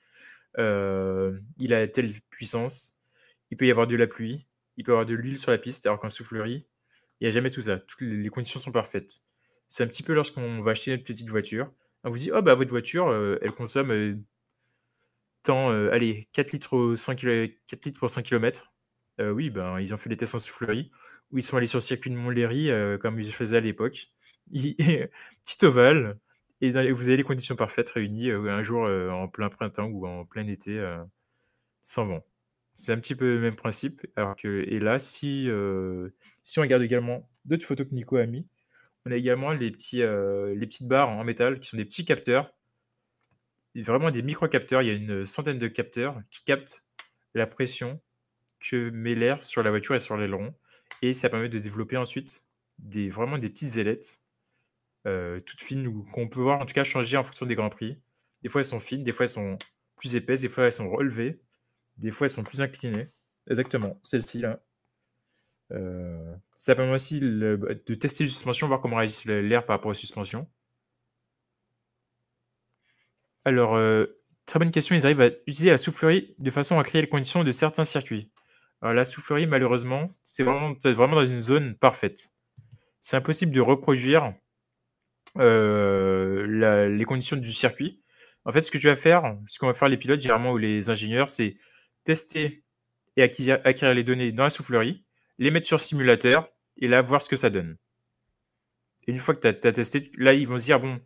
Il a telle puissance. Il peut y avoir de la pluie. Il peut y avoir de l'huile sur la piste, alors qu'en soufflerie, il n'y a jamais tout ça. Toutes les conditions sont parfaites. C'est un petit peu lorsqu'on va acheter notre petite voiture. On vous dit, oh votre voiture, elle consomme tant, allez, 4 litres, 4 litres pour 100 km. Oui, ils ont fait des tests en soufflerie, où ils sont allés sur le circuit de Montlhéry, comme ils faisaient à l'époque. Petit ovale, et vous avez les conditions parfaites réunies un jour en plein printemps ou en plein été, sans vent. C'est un petit peu le même principe. Et là, si on regarde également d'autres photos que Nico a mis, on a également les petites barres en métal qui sont des petits capteurs, vraiment des micro-capteurs. Il y a une centaine de capteurs qui captent la pression que met l'air sur la voiture et sur l'aileron. Et ça permet de développer ensuite vraiment des petites ailettes toutes fines qu'on peut voir en tout cas changer en fonction des Grands Prix. Des fois elles sont fines, des fois elles sont plus épaisses, des fois elles sont relevées, des fois elles sont plus inclinées. Exactement, celle-ci là. Ça permet aussi de tester les suspensions, voir comment réagit l'air par rapport aux suspensions. Alors, très bonne question, ils arrivent à utiliser la soufflerie de façon à créer les conditions de certains circuits. Alors, la soufflerie, malheureusement, c'est vraiment dans une zone parfaite. C'est impossible de reproduire les conditions du circuit. En fait, ce qu'on va faire les pilotes, généralement, ou les ingénieurs, c'est tester et acquérir les données dans la soufflerie, les mettre sur simulateur, et là, voir ce que ça donne. Et une fois que tu as testé, là, ils vont se dire, bon,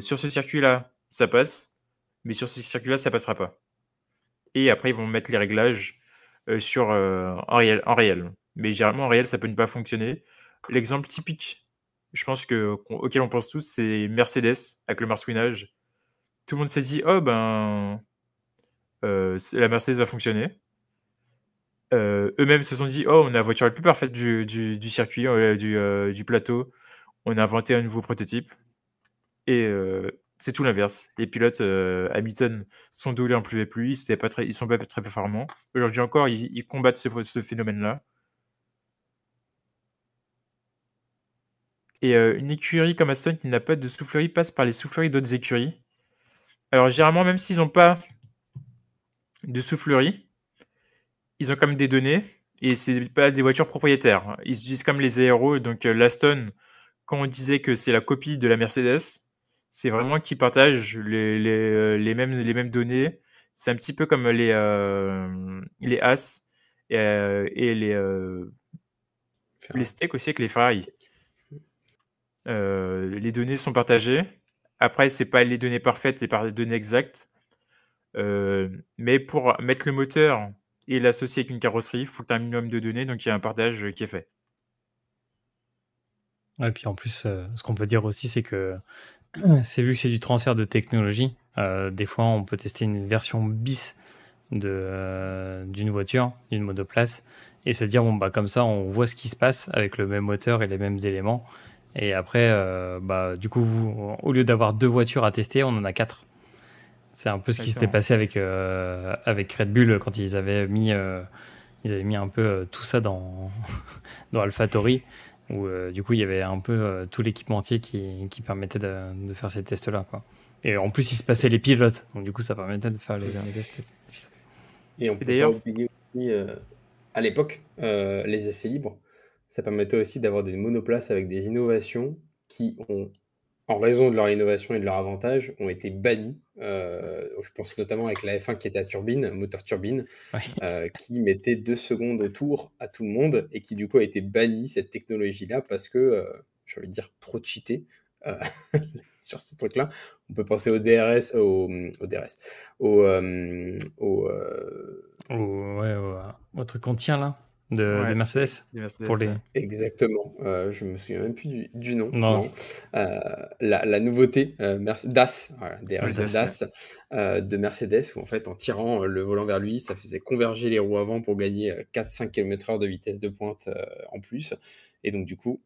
sur ce circuit-là, ça passe, mais sur ce circuit-là, ça passera pas. Et après, ils vont mettre les réglages en réel. Mais généralement, en réel, ça peut ne pas fonctionner. L'exemple typique, je pense auquel on pense tous, c'est Mercedes avec le marsouinage. Tout le monde s'est dit, oh ben, la Mercedes va fonctionner. Eux-mêmes se sont dit, oh, on a la voiture la plus parfaite du circuit, du plateau. On a inventé un nouveau prototype. Et c'est tout l'inverse. Les pilotes Hamilton sont doués en pluie et pluie, ils sont pas très performants. Aujourd'hui encore, ils combattent ce phénomène-là. Et une écurie comme Aston qui n'a pas de soufflerie passe par les souffleries d'autres écuries. Alors généralement, même s'ils n'ont pas de soufflerie, ils ont quand même des données, et c'est pas des voitures propriétaires. Ils utilisent comme les aéros, donc l'Aston, quand on disait que c'est la copie de la Mercedes, c'est vraiment qu'ils partagent les mêmes données. C'est un petit peu comme les As et les Steak aussi avec les Ferrari. Les données sont partagées. Après, c'est pas les données parfaites, les données exactes. Mais pour mettre le moteur et l'associer avec une carrosserie, il faut que tu aies un minimum de données, donc il y a un partage qui est fait. Ouais, puis en plus, ce qu'on peut dire aussi, c'est que c'est vu que c'est du transfert de technologie, des fois on peut tester une version bis d'une voiture, d'une monoplace, et se dire, bon, bah, comme ça, on voit ce qui se passe avec le même moteur et les mêmes éléments. Et après, bah, du coup, au lieu d'avoir 2 voitures à tester, on en a 4. C'est un peu ce qui s'était passé avec Red Bull quand ils avaient mis un peu tout ça dans AlphaTauri, où du coup il y avait un peu tout l'équipementier qui permettait de faire ces tests-là, quoi. Et en plus, il se passait les pilotes, donc du coup ça permettait de faire les tests. Et on peut pas oublier aussi, à l'époque, les essais libres, ça permettait aussi d'avoir des monoplaces avec des innovations qui ont, en raison de leur innovation et de leur avantage, ont été bannies. Je pense notamment avec la F1 qui était à turbine, moteur turbine, qui mettait 2 secondes au tour à tout le monde et qui du coup a été bannie, cette technologie-là, parce que, j'ai envie de dire, trop cheaté sur ce truc-là. On peut penser au DRS, au truc qu'on tient là, de Mercedes. Pour les... Exactement. Je me souviens même plus du nom. Non. La nouveauté DAS, voilà, DRS DAS, de Mercedes, où en fait, en tirant le volant vers lui, ça faisait converger les roues avant pour gagner 4-5 km/h de vitesse de pointe en plus. Et donc, du coup,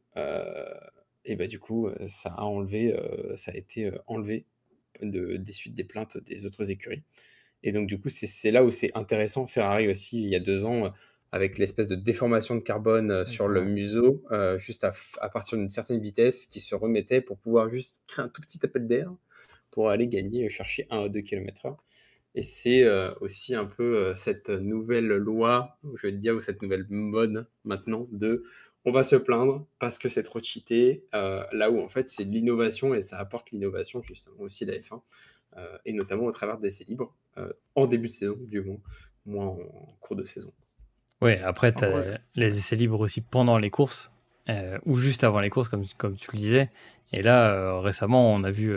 ça a été enlevé des suites des plaintes des autres écuries. Et donc, du coup, c'est là où c'est intéressant. Ferrari aussi, il y a 2 ans, avec l'espèce de déformation de carbone sur le museau, juste à partir d'une certaine vitesse, qui se remettait pour pouvoir juste créer un tout petit appel d'air pour aller gagner, chercher 1 à 2 km/h. Et c'est aussi un peu cette nouvelle loi, je vais te dire, ou cette nouvelle mode maintenant de on va se plaindre parce que c'est trop cheaté, là où en fait c'est de l'innovation et ça apporte l'innovation justement aussi la F1, et notamment au travers d'essais libres, en début de saison, du moins en cours de saison. Ouais, après, tu as les essais libres aussi pendant les courses, ou juste avant les courses, comme tu le disais. Et là, récemment, on a vu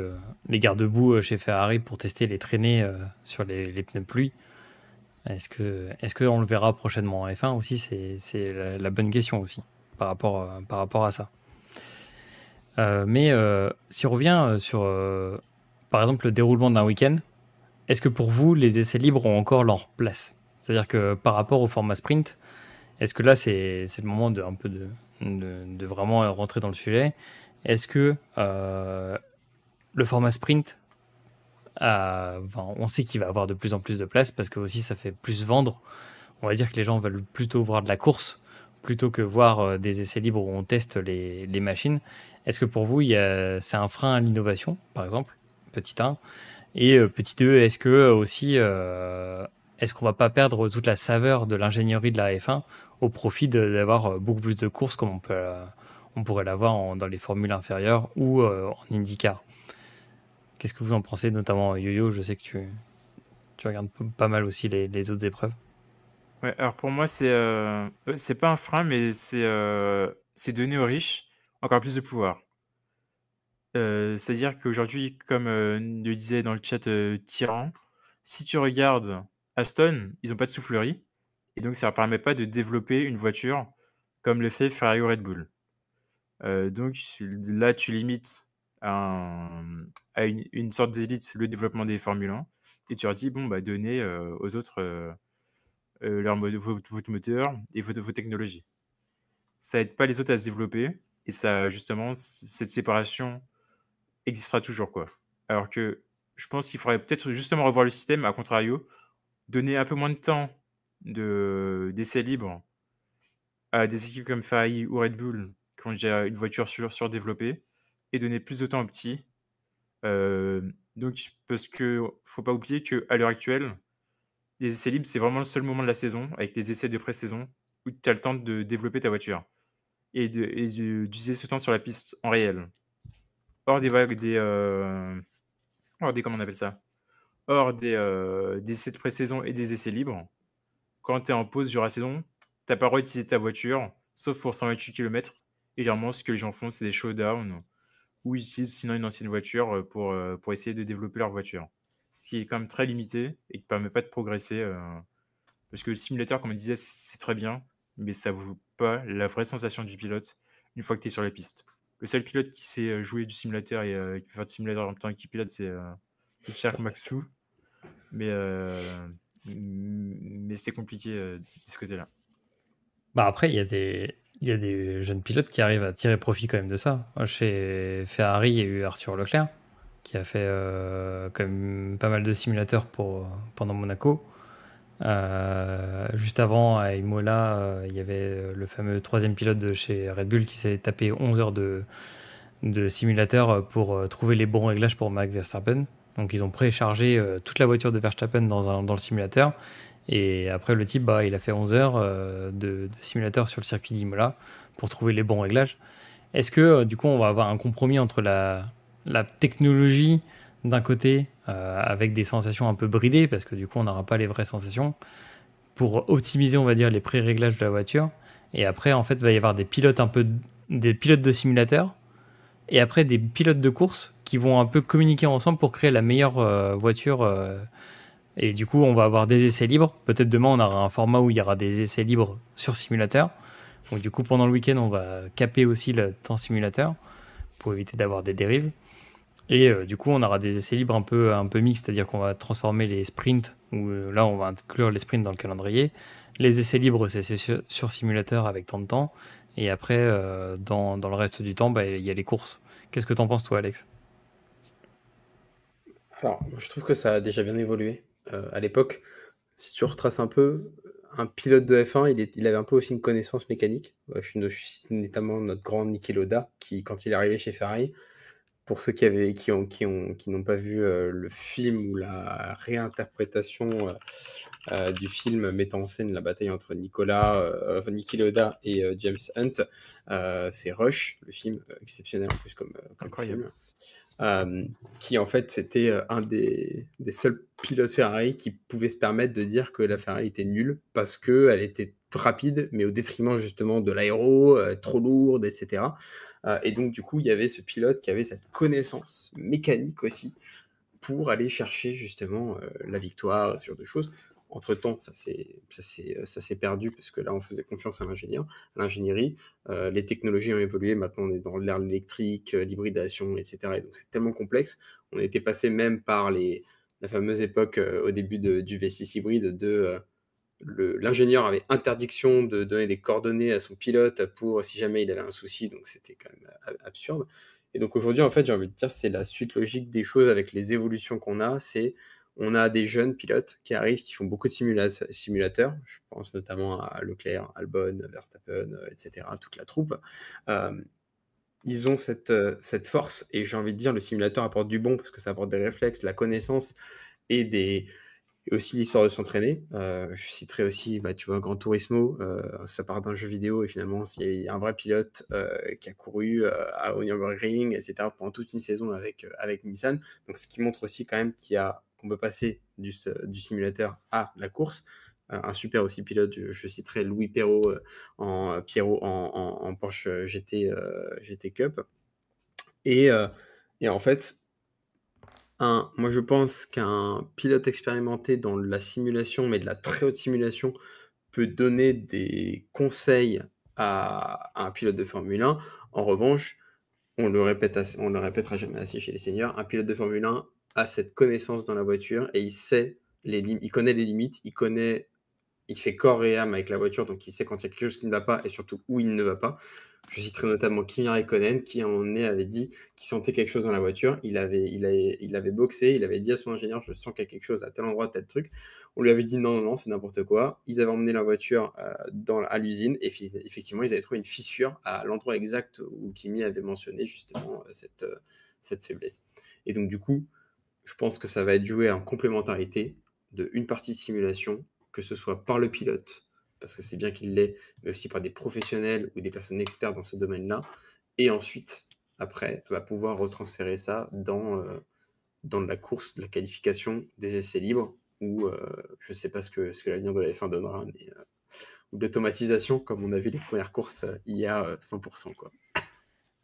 les garde-boue chez Ferrari pour tester les traînées sur les pneus pluie. Est-ce qu'on le verra prochainement en F1 aussi? C'est la bonne question aussi, par rapport à ça. Mais si on revient sur, par exemple, le déroulement d'un week-end, est-ce que pour vous, les essais libres ont encore leur place? C'est-à-dire que par rapport au format sprint, est-ce que là, c'est le moment de vraiment rentrer dans le sujet? Est-ce que le format sprint, on sait qu'il va avoir de plus en plus de place parce que aussi ça fait plus vendre. On va dire que les gens veulent plutôt voir de la course plutôt que voir des essais libres où on teste les machines. Est-ce que pour vous, c'est un frein à l'innovation, par exemple, petit 1? Et petit 2, est-ce que aussi, est-ce qu'on va pas perdre toute la saveur de l'ingénierie de la F1 au profit d'avoir beaucoup plus de courses comme on pourrait l'avoir dans les formules inférieures ou en IndyCar? Qu'est-ce que vous en pensez, notamment Yo-Yo? Je sais que tu regardes pas mal aussi les autres épreuves. Ouais, alors pour moi, c'est pas un frein, mais c'est donner aux riches encore plus de pouvoir. C'est-à-dire qu'aujourd'hui, comme le disait dans le chat Tyran, si tu regardes Aston, ils n'ont pas de soufflerie, et donc ça ne leur permet pas de développer une voiture comme le fait Ferrari ou Red Bull. Donc là, tu limites à une sorte d'élite le développement des Formule 1 et tu leur dis: «Bon, bah, donnez, aux autres, leur votre moteur et vos technologies». Ça aide pas les autres à se développer et ça justement, cette séparation existera toujours, quoi. Alors que je pense qu'il faudrait peut-être justement revoir le système, à contrario, donner un peu moins de temps d'essais libres à des équipes comme Ferrari ou Red Bull qui ont déjà une voiture surdéveloppée et donner plus de temps aux petits. Donc parce que faut pas oublier qu'à l'heure actuelle, les essais libres, c'est vraiment le seul moment de la saison, avec les essais de pré-saison, où tu as le temps de développer ta voiture d'utiliser ce temps sur la piste en réel. Hors des vagues hors des comment on appelle ça? Hors des essais de pré-saison et des essais libres, quand tu es en pause durant la saison, tu pas le droit d'utiliser ta voiture, sauf pour 128 km. Et généralement, ce que les gens font, c'est des showdowns ou ils utilisent sinon une ancienne voiture, pour essayer de développer leur voiture. Ce qui est quand même très limité et qui permet pas de progresser, parce que le simulateur, comme on disait, c'est très bien, mais ça vaut pas la vraie sensation du pilote une fois que tu es sur la piste. Le seul pilote qui sait, jouer du simulateur et qui peut faire du simulateur en même temps qu'il pilote, c'est, Charles Maxou. Mais, mais c'est compliqué, de ce côté-là. Bah après, il y a des jeunes pilotes qui arrivent à tirer profit quand même de ça. Chez Ferrari, il y a eu Arthur Leclerc qui a fait quand même pas mal de simulateurs pendant Monaco. Juste avant, à Imola, il y avait le fameux troisième pilote de chez Red Bull qui s'est tapé 11 heures de simulateur pour trouver les bons réglages pour Max Verstappen. Donc ils ont préchargé toute la voiture de Verstappen dans le simulateur. Et après, le type, bah, il a fait 11 heures de simulateur sur le circuit d'Imola pour trouver les bons réglages. Est-ce que, du coup, on va avoir un compromis entre la technologie d'un côté, avec des sensations un peu bridées, parce que du coup, on n'aura pas les vraies sensations, pour optimiser, on va dire, les pré-réglages de la voiture. Et après, en fait, il va y avoir des pilotes de simulateur, et après des pilotes de course qui vont un peu communiquer ensemble pour créer la meilleure voiture. Et du coup, on va avoir des essais libres. Peut-être demain, on aura un format où il y aura des essais libres sur simulateur. Donc du coup, pendant le week-end, on va caper aussi le temps simulateur pour éviter d'avoir des dérives. Et du coup, on aura des essais libres un peu mixtes, c'est-à-dire qu'on va transformer les sprints, où là, on va inclure les sprints dans le calendrier. Les essais libres, c'est sur simulateur avec tant de temps. Et après, dans le reste du temps, bah, il y a les courses. Qu'est-ce que t'en penses, toi, Alex? Alors, je trouve que ça a déjà bien évolué. À l'époque, si tu retraces un peu, un pilote de F1, il avait un peu aussi une connaissance mécanique. Je cite notamment notre grand Niki Loda, qui, quand il est arrivé chez Ferrari, pour ceux qui n'ont pas vu le film ou la réinterprétation du film mettant en scène la bataille entre Niki Loda et James Hunt, c'est Rush, le film exceptionnel en plus comme Incroyable. film. Qui en fait c'était un des seuls pilotes Ferrari qui pouvait se permettre de dire que la Ferrari était nulle parce qu'elle était rapide, mais au détriment justement de l'aéro, trop lourde, etc. Et donc du coup, il y avait ce pilote qui avait cette connaissance mécanique aussi pour aller chercher justement la victoire, ce genre de choses. Entre-temps, ça s'est perdu parce que là, on faisait confiance à l'ingénierie. Les technologies ont évolué. Maintenant, on est dans l'ère électrique, l'hybridation, etc. Et donc, c'est tellement complexe. On était passé même par la fameuse époque au début du V6 hybride l'ingénieur avait interdiction de donner des coordonnées à son pilote pour si jamais il avait un souci. Donc, c'était quand même absurde. Et donc aujourd'hui, en fait, j'ai envie de dire, c'est la suite logique des choses avec les évolutions qu'on a. On a des jeunes pilotes qui arrivent, qui font beaucoup de simulateurs. Je pense notamment à Leclerc, Albon, Verstappen, etc., toute la troupe. Ils ont cette force, et j'ai envie de dire, le simulateur apporte du bon parce que ça apporte des réflexes, la connaissance et aussi l'histoire de s'entraîner. Je citerai aussi, tu vois, Gran Turismo, ça part d'un jeu vidéo et finalement, il y a un vrai pilote qui a couru au Nürburgring, etc. pendant toute une saison avec Nissan. Donc, ce qui montre aussi quand même qu'on peut passer du simulateur à la course. Un super aussi pilote, je citerai Louis Pierrot en Porsche GT Cup. Et en fait, moi, je pense qu'un pilote expérimenté dans la simulation, mais de la très haute simulation, peut donner des conseils à un pilote de Formule 1 En revanche, on le répétera jamais assez chez les seniors, un pilote de Formule 1 a cette connaissance dans la voiture et il connaît les limites, il fait corps et âme avec la voiture, donc il sait quand il y a quelque chose qui ne va pas et surtout où il ne va pas. Je citerai notamment Kimi Räikkönen qui, à un moment donné, avait dit qu'il sentait quelque chose dans la voiture. Il avait boxé, il avait dit à son ingénieur, je sens qu'il y a quelque chose à tel endroit, tel truc. On lui avait dit non, non, non, c'est n'importe quoi. Ils avaient emmené la voiture à l'usine et effectivement, ils avaient trouvé une fissure à l'endroit exact où Kimi avait mentionné justement cette faiblesse. Et donc, du coup, je pense que ça va être joué en complémentarité de une partie de simulation, que ce soit par le pilote, parce que c'est bien qu'il l'ait, mais aussi par des professionnels ou des personnes expertes dans ce domaine-là. Et ensuite, après, tu vas pouvoir retransférer ça dans la course, de la qualification des essais libres, où je ne sais pas ce que l'avenir de la F1 donnera, mais ou de l'automatisation, comme on a vu les premières courses IA 100%. Quoi.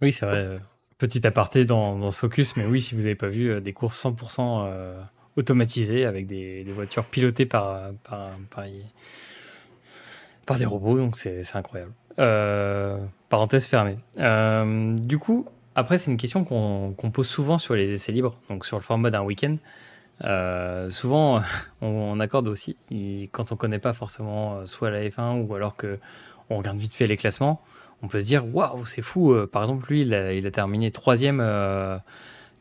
Oui, c'est vrai. Petit aparté dans ce focus, mais oui, si vous n'avez pas vu des courses 100% automatisées avec des voitures pilotées par des robots, donc c'est incroyable. Parenthèse fermée. Du coup, après, c'est une question qu'on pose souvent sur les essais libres, donc sur le format d'un week-end. Souvent, on accorde aussi, quand on connaît pas forcément soit la F1 ou alors que on regarde vite fait les classements, on peut se dire waouh, c'est fou. Par exemple, lui, il a terminé troisième de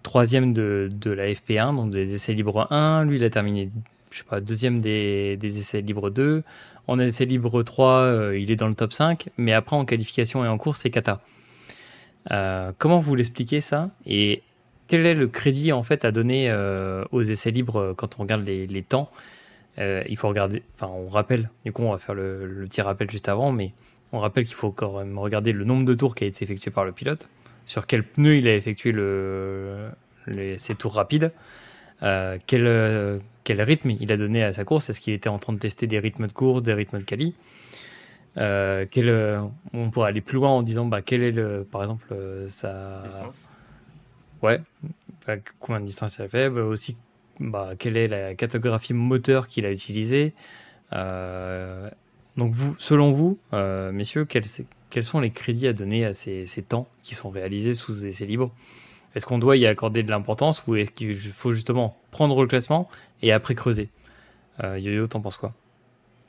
la FP1, donc des essais libres 1. Lui, il a terminé, je sais pas, deuxième des essais libres 2. En essais libres 3, il est dans le top 5. Mais après, en qualification et en course, c'est cata. Comment vous l'expliquez ça? Et quel est le crédit en fait à donner aux essais libres quand on regarde les temps? Il faut regarder, enfin on rappelle, du coup on va faire le petit rappel juste avant, mais on rappelle qu'il faut quand même regarder le nombre de tours qui a été effectué par le pilote, sur quel pneu il a effectué ses tours rapides, quel rythme il a donné à sa course, est-ce qu'il était en train de tester des rythmes de course, des rythmes de quali. On pourrait aller plus loin en disant quel est par exemple L'essence. ouais, combien de distance il a fait, aussi quelle est la cartographie moteur qu'il a utilisée. Donc selon vous, messieurs, quels sont les crédits à donner à ces temps qui sont réalisés sous essai libre? Est-ce qu'on doit y accorder de l'importance ou est-ce qu'il faut justement prendre le classement et après creuser? Yo-Yo, t'en penses quoi?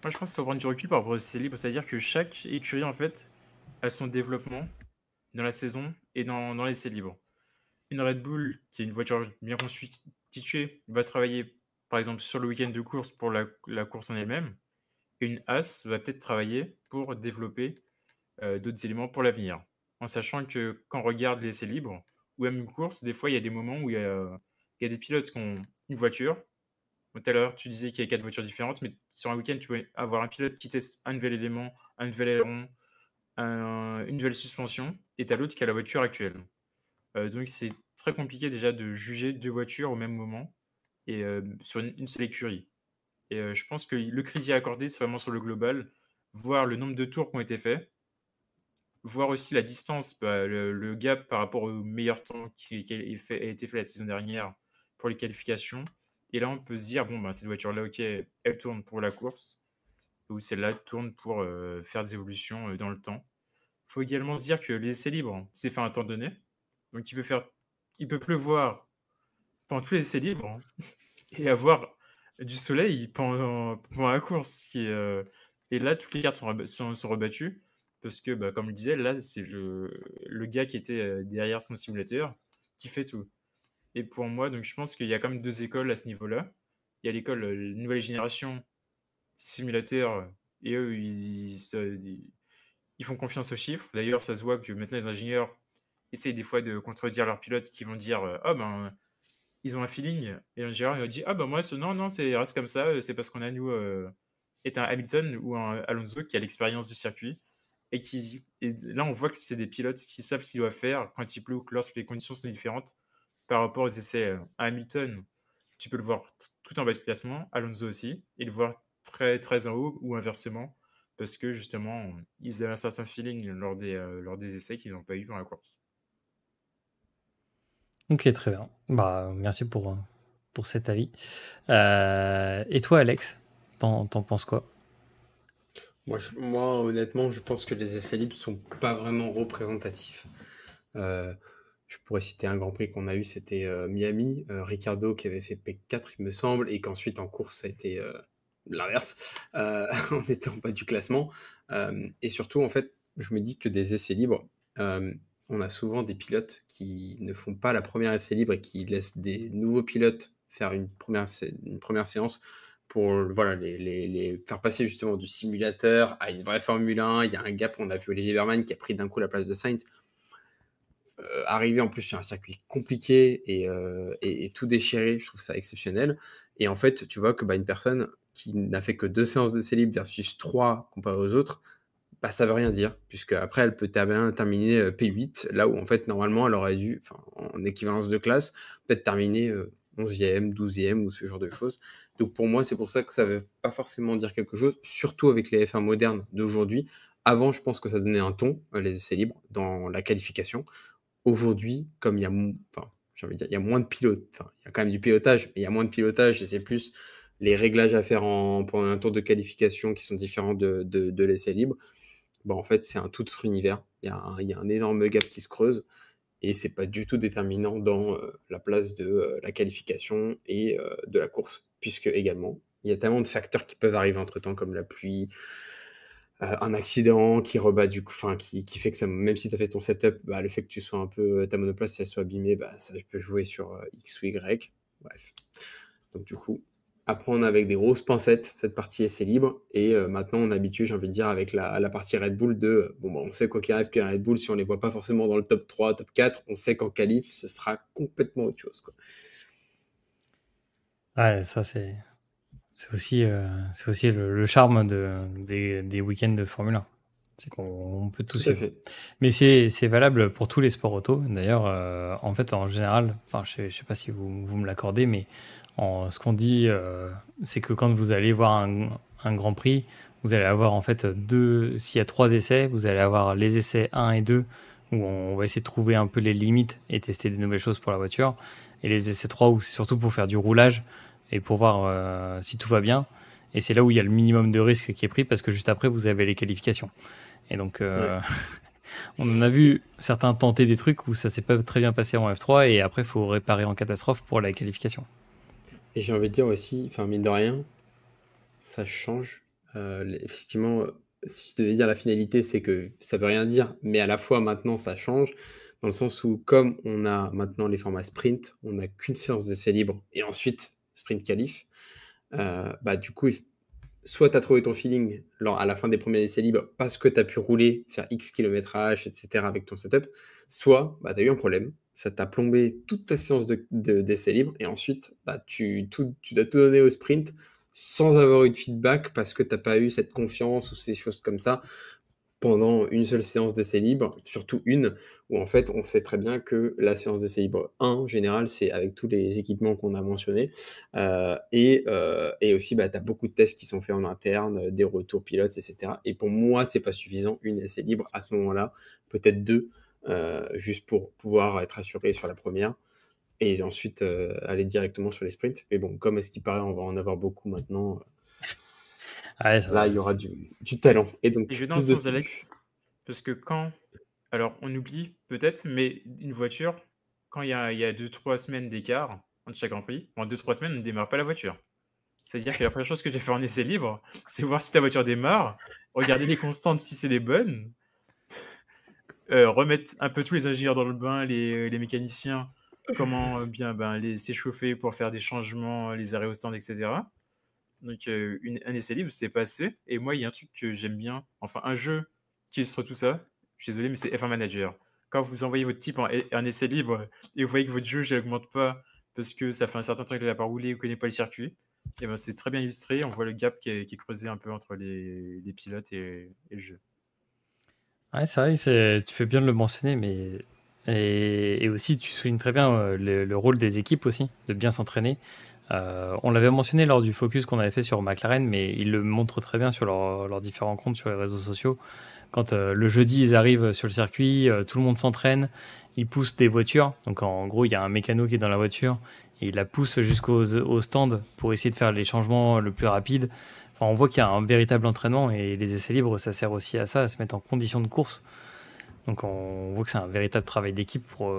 Moi, je pense qu'il faut prendre du recul par rapport au essais libre, c'est-à-dire que chaque écurie, en fait, a son développement dans la saison et dans l'essai libre. Une Red Bull, qui est une voiture bien constituée, va travailler, par exemple, sur le week-end de course pour la course en elle-même. Et une As va peut-être travailler pour développer d'autres éléments pour l'avenir. En sachant que quand on regarde l'essai libre, ou même une course, des fois, il y a des moments où il y a des pilotes qui ont une voiture. Tout à l'heure, tu disais qu'il y a 4 voitures différentes, mais sur un week-end, tu peux avoir un pilote qui teste un nouvel élément, un nouvel aileron, une nouvelle suspension, et tu as l'autre qui a la voiture actuelle. Donc c'est très compliqué déjà de juger deux voitures au même moment et sur une seule écurie. Et je pense que le crédit à accorder, c'est vraiment sur le global, voir le nombre de tours qui ont été faits, voir aussi la distance, le gap par rapport au meilleur temps qui a été fait la saison dernière pour les qualifications. Et là, on peut se dire, bon, cette voiture-là, ok, elle tourne pour la course, ou celle-là tourne pour faire des évolutions dans le temps. Il faut également se dire que l'essai libre, c'est fait à un temps donné. Donc, il peut pleuvoir pendant tous les essais libres et avoir du soleil pendant la course. Et là, toutes les cartes sont rebattues parce que, comme je le disais, là, c'est le gars qui était derrière son simulateur qui fait tout. Et pour moi, donc, je pense qu'il y a quand même deux écoles à ce niveau-là. Il y a l'école nouvelle génération simulateur et eux, ils font confiance aux chiffres. D'ailleurs, ça se voit que maintenant les ingénieurs essayent des fois de contredire leurs pilotes qui vont dire ah ben ils ont un feeling et l'ingénieur il dit ah ben moi non non c'est reste comme ça c'est parce qu'on a nous est un Hamilton ou un Alonso qui a l'expérience du circuit et là on voit que c'est des pilotes qui savent ce qu'ils doivent faire quand il pleut ou que lorsque les conditions sont différentes par rapport aux essais à Hamilton tu peux le voir tout en bas de classement Alonso aussi et le voir très très en haut ou inversement parce que justement ils avaient un certain feeling lors des essais qu'ils n'ont pas eu dans la course. Ok, très bien. Merci pour cet avis. Et toi, Alex, t'en penses quoi? Moi, honnêtement, je pense que les essais libres sont pas vraiment représentatifs. Euh, je pourrais citer un Grand Prix qu'on a eu, c'était Miami, Ricardo qui avait fait P4, il me semble, et qu'ensuite en course, ça a été l'inverse. On était en bas du classement. Et surtout, en fait, je me dis que des essais libres, euh, on a souvent des pilotes qui ne font pas la première essai libre et qui laissent des nouveaux pilotes faire une première séance pour voilà, les faire passer justement du simulateur à une vraie Formule 1. Il y a un gap, on a vu Olivier Berman qui a pris d'un coup la place de Sainz. Arriver en plus sur un circuit compliqué et tout déchirer, je trouve ça exceptionnel. Et en fait, tu vois que une personne qui n'a fait que 2 séances d'essai libre versus 3 comparé aux autres, ça veut rien dire, puisque après elle peut terminer P8, là où en fait normalement elle aurait dû, en équivalence de classe, peut-être terminer 11e, 12e ou ce genre de choses. Donc pour moi, c'est pour ça que ça veut pas forcément dire quelque chose, surtout avec les F1 modernes d'aujourd'hui. Avant, je pense que ça donnait un ton, les essais libres, dans la qualification. Aujourd'hui, comme j'ai envie de dire, il y a moins de pilotes, il y a quand même du pilotage, mais il y a moins de pilotage et c'est plus les réglages à faire pendant un tour de qualification qui sont différents de l'essai libre. En fait, c'est un tout autre univers. Il y a un énorme gap qui se creuse et c'est pas du tout déterminant dans la place de la qualification et de la course, puisque également, il y a tellement de facteurs qui peuvent arriver entre-temps, comme la pluie, un accident qui rebat qui fait que ça, même si tu as fait ton setup, le fait que tu sois un peu ta monoplace, si elle soit abîmée, ça peut jouer sur X ou Y. Bref. Donc du coup, apprendre avec des grosses pincettes cette partie essai libre et maintenant on est habitué, j'ai envie de dire, avec la partie Red Bull on sait quoi qu'il arrive qu'un Red Bull, si on les voit pas forcément dans le top 3, top 4, on sait qu'en qualif, ce sera complètement autre chose, quoi. Ouais, ça c'est aussi le charme des week-ends de Formule 1. C'est qu'on peut tout Tout à suivre. fait. Mais c'est valable pour tous les sports auto. D'ailleurs, en fait, en général, je sais pas si vous me l'accordez, mais ce qu'on dit, c'est que quand vous allez voir un Grand Prix, vous allez avoir en fait s'il y a 3 essais, vous allez avoir les essais 1 et 2, où on va essayer de trouver un peu les limites et tester des nouvelles choses pour la voiture. Et les essais 3, où c'est surtout pour faire du roulage et pour voir si tout va bien. Et c'est là où il y a le minimum de risque qui est pris, parce que juste après, vous avez les qualifications. Et donc, Ouais. on en a vu certains tenter des trucs où ça s'est pas très bien passé en F3 et après, il faut réparer en catastrophe pour la qualification. Et j'ai envie de dire aussi, mine de rien, ça change. Effectivement, si je devais dire la finalité, c'est que ça veut rien dire, mais à la fois maintenant ça change, dans le sens où comme on a maintenant les formats sprint, on n'a qu'une séance d'essai libre et ensuite sprint qualif. Du coup, soit tu as trouvé ton feeling à la fin des premiers essais libres parce que tu as pu rouler, faire X kilométrage, etc. avec ton setup, soit tu as eu un problème, ça t'a plombé toute ta séance d'essais libres et ensuite tu dois tout donner au sprint sans avoir eu de feedback parce que tu n'as pas eu cette confiance ou ces choses comme ça pendant une seule séance d'essai libre, surtout une, où en fait on sait très bien que la séance d'essai libre 1, en général, c'est avec tous les équipements qu'on a mentionnés, et aussi tu as beaucoup de tests qui sont faits en interne, des retours pilotes, etc. Et pour moi, c'est pas suffisant, une essai libre à ce moment-là, peut-être 2, juste pour pouvoir être assuré sur la première, et ensuite aller directement sur les sprints. Mais bon, comme à ce qui paraît, on va en avoir beaucoup maintenant. Ouais, Là, il y aura du talent. Et donc, Et je vais dans le plus de sens d'Alex, parce que alors on oublie peut-être, mais une voiture, quand il y a 2-3 semaines d'écart entre chaque Grand Prix, en 2-3 semaines, on ne démarre pas la voiture. C'est-à-dire que la première chose que j'ai fait en essai libre, c'est voir si ta voiture démarre, regarder les constantes si c'est les bonnes, remettre un peu tous les ingénieurs dans le bain, les mécaniciens, comment bien s'échauffer pour faire des changements, les arrêts au stand, etc. Donc un essai libre, c'est passé. Et moi, il y a un truc que j'aime bien, enfin un jeu qui illustre tout ça, je suis désolé, mais c'est F1 Manager. Quand vous envoyez votre type en essai libre et vous voyez que votre jauge n'augmente pas parce que ça fait un certain temps qu'il n'a pas roulé ou ne connaît pas le circuit, et ben c'est très bien illustré. On voit le gap qui est creusé un peu entre les pilotes et le jeu. Ouais, c'est vrai, tu fais bien de le mentionner, mais et aussi tu soulignes très bien le rôle des équipes aussi, de bien s'entraîner. On l'avait mentionné lors du focus qu'on avait fait sur McLaren, mais ils le montrent très bien sur leurs différents comptes sur les réseaux sociaux. Quand le jeudi ils arrivent sur le circuit, tout le monde s'entraîne, ils poussent des voitures. Donc en gros, il y a un mécano qui est dans la voiture et il la pousse jusqu'au stand pour essayer de faire les changements le plus rapide. Enfin, on voit qu'il y a un véritable entraînement et les essais libres, ça sert aussi à ça, à se mettre en condition de course. Donc on voit que c'est un véritable travail d'équipe pour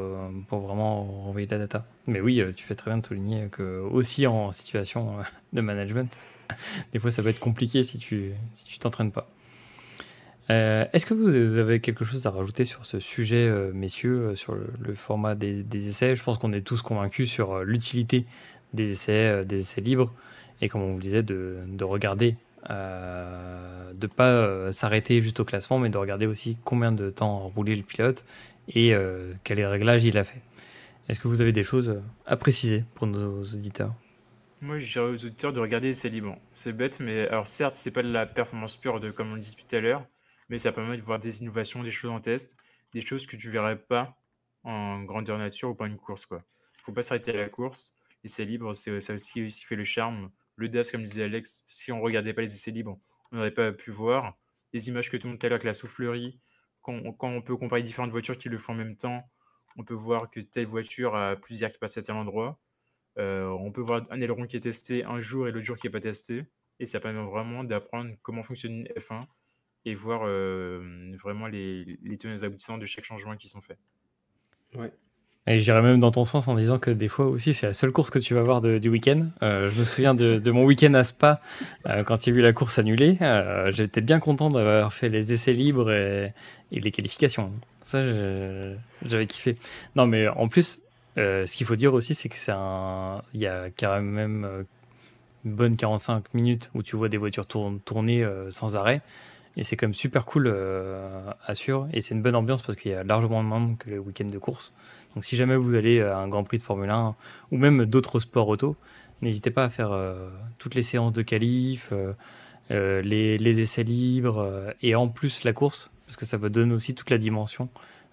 vraiment envoyer de la data. Mais oui, tu fais très bien de souligner que aussi en situation de management, des fois ça peut être compliqué si tu t'entraînes pas. Est-ce que vous avez quelque chose à rajouter sur ce sujet, messieurs, sur le format des essais? Je pense qu'on est tous convaincus sur l'utilité des essais libres et comme on vous le disait, de regarder, de ne pas s'arrêter juste au classement, mais de regarder aussi combien de temps a roulé le pilote et quel réglage il a fait. Est-ce que vous avez des choses à préciser pour nos auditeurs? Moi, je dirais aux auditeurs de regarder c'est libre. C'est bête, mais alors certes, c'est pas de la performance pure de comme on le dit tout à l'heure, mais ça permet de voir des innovations, des choses en test, des choses que tu verrais pas en grandeur nature ou pas une course, quoi. Faut pas s'arrêter à la course. L'essai libre, c'est ça aussi fait le charme. Le DAS, comme disait Alex, si on regardait pas les essais libres, on n'aurait pas pu voir les images que tout le monde tout à l'heure avec la soufflerie. Quand on peut comparer différentes voitures qui le font en même temps, on peut voir que telle voiture a plusieurs capacités à l'endroit. On peut voir un aileron qui est testé un jour et l'autre jour qui n'est pas testé. Et ça permet vraiment d'apprendre comment fonctionne une F1 et voir vraiment les tenants et aboutissants de chaque changement qui sont faits. Ouais. Et j'irais même dans ton sens en disant que des fois aussi, c'est la seule course que tu vas voir du week-end. Je me souviens de mon week-end à Spa, quand il y a eu la course annulée. J'étais bien content d'avoir fait les essais libres et les qualifications. Ça, j'avais kiffé. Non, mais en plus, ce qu'il faut dire aussi, c'est que il y a quand même une bonne 45 minutes où tu vois des voitures tourner sans arrêt. Et c'est quand même super cool à suivre. Et c'est une bonne ambiance parce qu'il y a largement moins de monde que le week-end de course. Donc si jamais vous allez à un Grand Prix de Formule 1 ou même d'autres sports auto, n'hésitez pas à faire toutes les séances de qualif, les essais libres et en plus la course, parce que ça vous donne aussi toute la dimension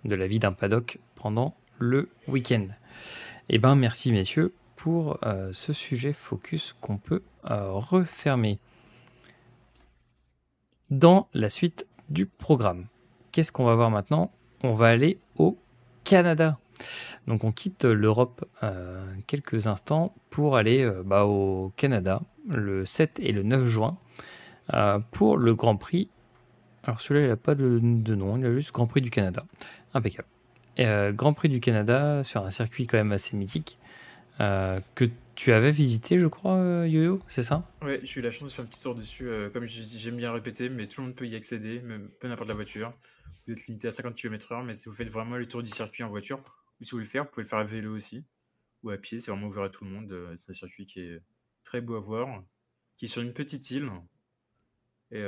de la vie d'un paddock pendant le week-end. Et ben merci messieurs pour ce sujet focus qu'on peut refermer. Dans la suite du programme, qu'est-ce qu'on va voir maintenant? On va aller au Canada. Donc on quitte l'Europe quelques instants pour aller au Canada le 7 et le 9 juin pour le Grand Prix. Alors celui-là il n'a pas de nom, il a juste Grand Prix du Canada. Impeccable. Grand Prix du Canada sur un circuit quand même assez mythique que tu avais visité, je crois, Yo-Yo, c'est ça? Ouais, j'ai eu la chance de faire un petit tour dessus. Comme j'aime bien répéter, mais tout le monde peut y accéder, même peu n'importe la voiture. Vous êtes limité à 50 km/h, mais si vous faites vraiment le tour du circuit en voiture, ou si vous voulez le faire, vous pouvez le faire à vélo aussi, ou à pied, c'est vraiment ouvert à tout le monde. C'est un circuit qui est très beau à voir, qui est sur une petite île. Et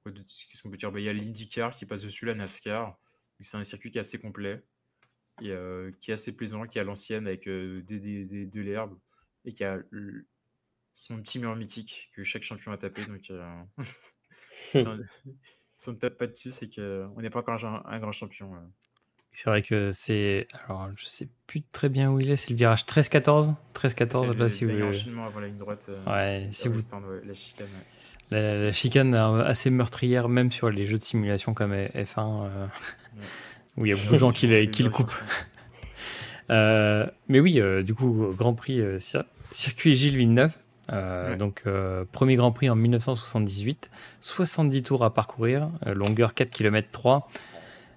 qu'est-ce qu'on peut dire? Il y a l'IndyCar qui passe dessus, la NASCAR. C'est un circuit qui est assez complet et qui est assez plaisant, qui est à l'ancienne avec de l'herbe et qui a son petit mur mythique que chaque champion a tapé. Donc, si on ne tape pas dessus, c'est qu'on n'est pas encore un grand champion. C'est vrai que c'est... Alors, je sais plus très bien où il est. C'est le virage 13-14. 13-14, là, si vous... dernier enchaînement avant la ligne droite. Ouais, si vous... La chicane. La chicane assez meurtrière, même sur les jeux de simulation comme F1, où il y a beaucoup de gens qui le coupent. Mais oui, du coup, Grand Prix circuit Gilles Villeneuve. Donc, premier Grand Prix en 1978, 70 tours à parcourir, longueur 4 km 3.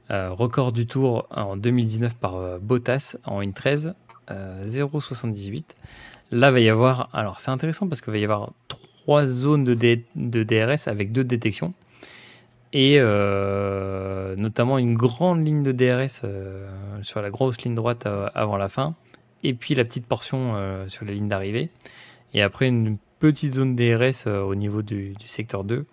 Record du tour en 2019 par Bottas en 1.13, 0,78. Là, va y avoir... Alors, c'est intéressant parce qu'il va y avoir 3 zones de DRS avec 2 détections. Et notamment une grande ligne de DRS sur la grosse ligne droite avant la fin. Et puis la petite portion sur la ligne d'arrivée. Et après, une petite zone DRS au niveau du secteur 2.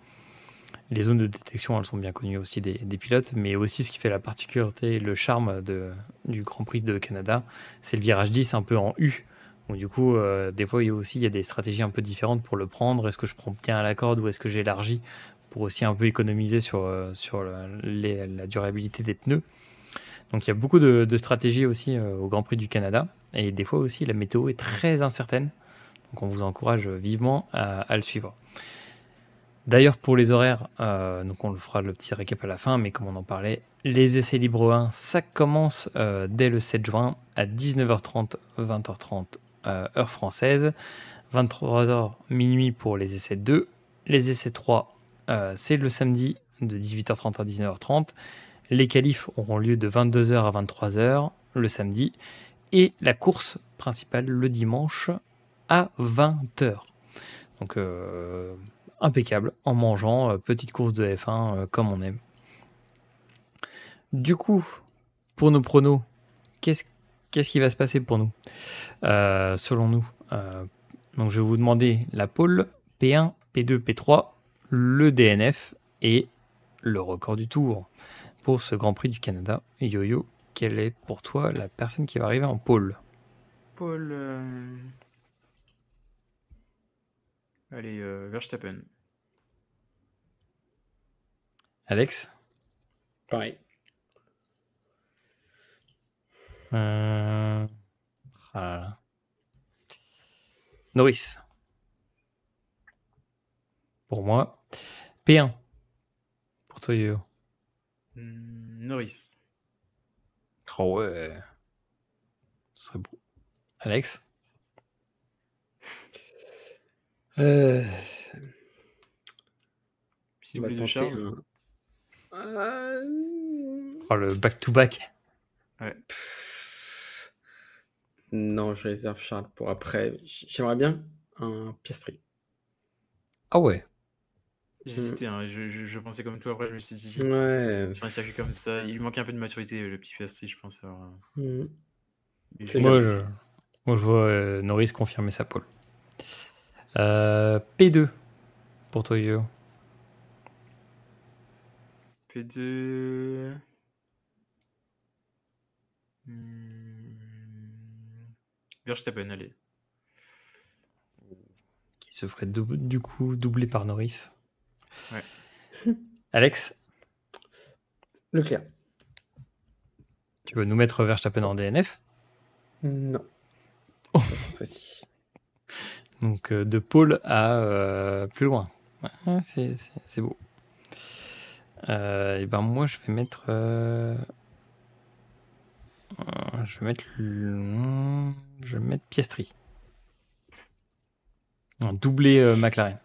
Les zones de détection, elles sont bien connues aussi des pilotes, mais aussi ce qui fait la particularité, le charme du Grand Prix de Canada, c'est le virage 10 un peu en U. Donc du coup, des fois, il y a des stratégies un peu différentes pour le prendre. Est-ce que je prends bien à la corde ou est-ce que j'élargis pour aussi un peu économiser sur la durabilité des pneus. Donc il y a beaucoup de stratégies aussi au Grand Prix du Canada. Et des fois aussi, la météo est très incertaine. Donc on vous encourage vivement à le suivre. D'ailleurs, pour les horaires, donc on le fera le petit récap à la fin, mais comme on en parlait, les essais libres 1, ça commence dès le 7 juin à 19h30, 20h30 heure française, 23h, minuit pour les essais 2. Les essais 3, c'est le samedi de 18h30 à 19h30. Les qualifs auront lieu de 22h à 23h le samedi. Et la course principale le dimanche à 20h. Donc impeccable, en mangeant, petite course de F1 comme on aime. Du coup, pour nos pronos, qu'est-ce qui va se passer pour nous, selon nous? Donc je vais vous demander la pole, P1, P2, P3, le DNF et le record du tour pour ce Grand Prix du Canada. Yo-Yo, quelle est pour toi la personne qui va arriver en pole? Paul. Allez, Verstappen. Alex? Pareil. Ah là là. Norris. Pour moi. P1. Pour toi, Yo-Yo. Norris. Oh ouais. Ce serait beau. Alex? Si On vous va voulez de tenter Charles. Oh, le back-to-back. Ouais. Non, je réserve Charles pour après. J'aimerais bien un Piastri. Ah ouais. J'hésitais, hein. Je pensais comme toi, après je me suis dit, Ouais. sur un circuit comme ça, il lui manquait un peu de maturité, le petit Piastri, je pense. Alors, Mm. mais C'est je Moi, sais je, aussi. moi, je vois Norris confirmer sa pole. P2 pour toi, Yo. P2. Verstappen, allez. Qui se ferait du coup doubler par Norris. Ouais. Alex, Leclerc. tu veux nous mettre Verstappen en DNF? Non. Oh. Pas cette fois-ci. Donc de pole à plus loin. Ouais, c'est beau. Et ben moi je vais mettre Piastri. Un doublé McLaren.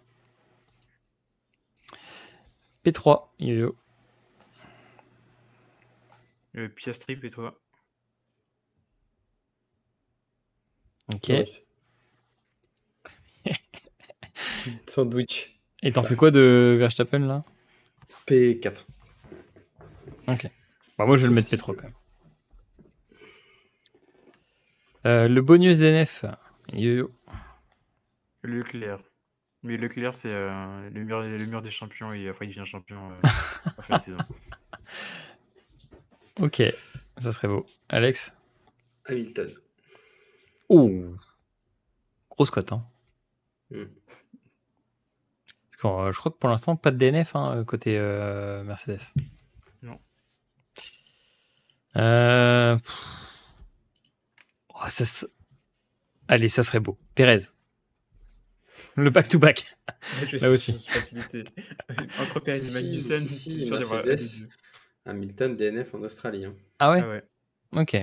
P3, Yo-Yo. Piastri, et toi? Ok. Norris. Sandwich. Et t'en fais quoi de Verstappen là? P4. Ok. Bah, moi je vais le Sauf mettre si- P3 quand même. Le bonus DNF, Yo-Yo. Leclerc. Mais Leclerc, c'est le mur des champions et après il devient champion à la fin de saison. Ok, ça serait beau. Alex? Hamilton. Oh, grosse cote, hein. Mm. Je crois que pour l'instant, pas de DNF côté Mercedes. Non. Oh, allez, ça serait beau. Pérez. Le back-to-back. Là aussi. Facilité. Entre Perez et Magnussen, si, t'es sûr d'avoir les Mercedes. deux. Hamilton, DNF en Australie. Hein. Ah ouais? Ah ouais. Ok.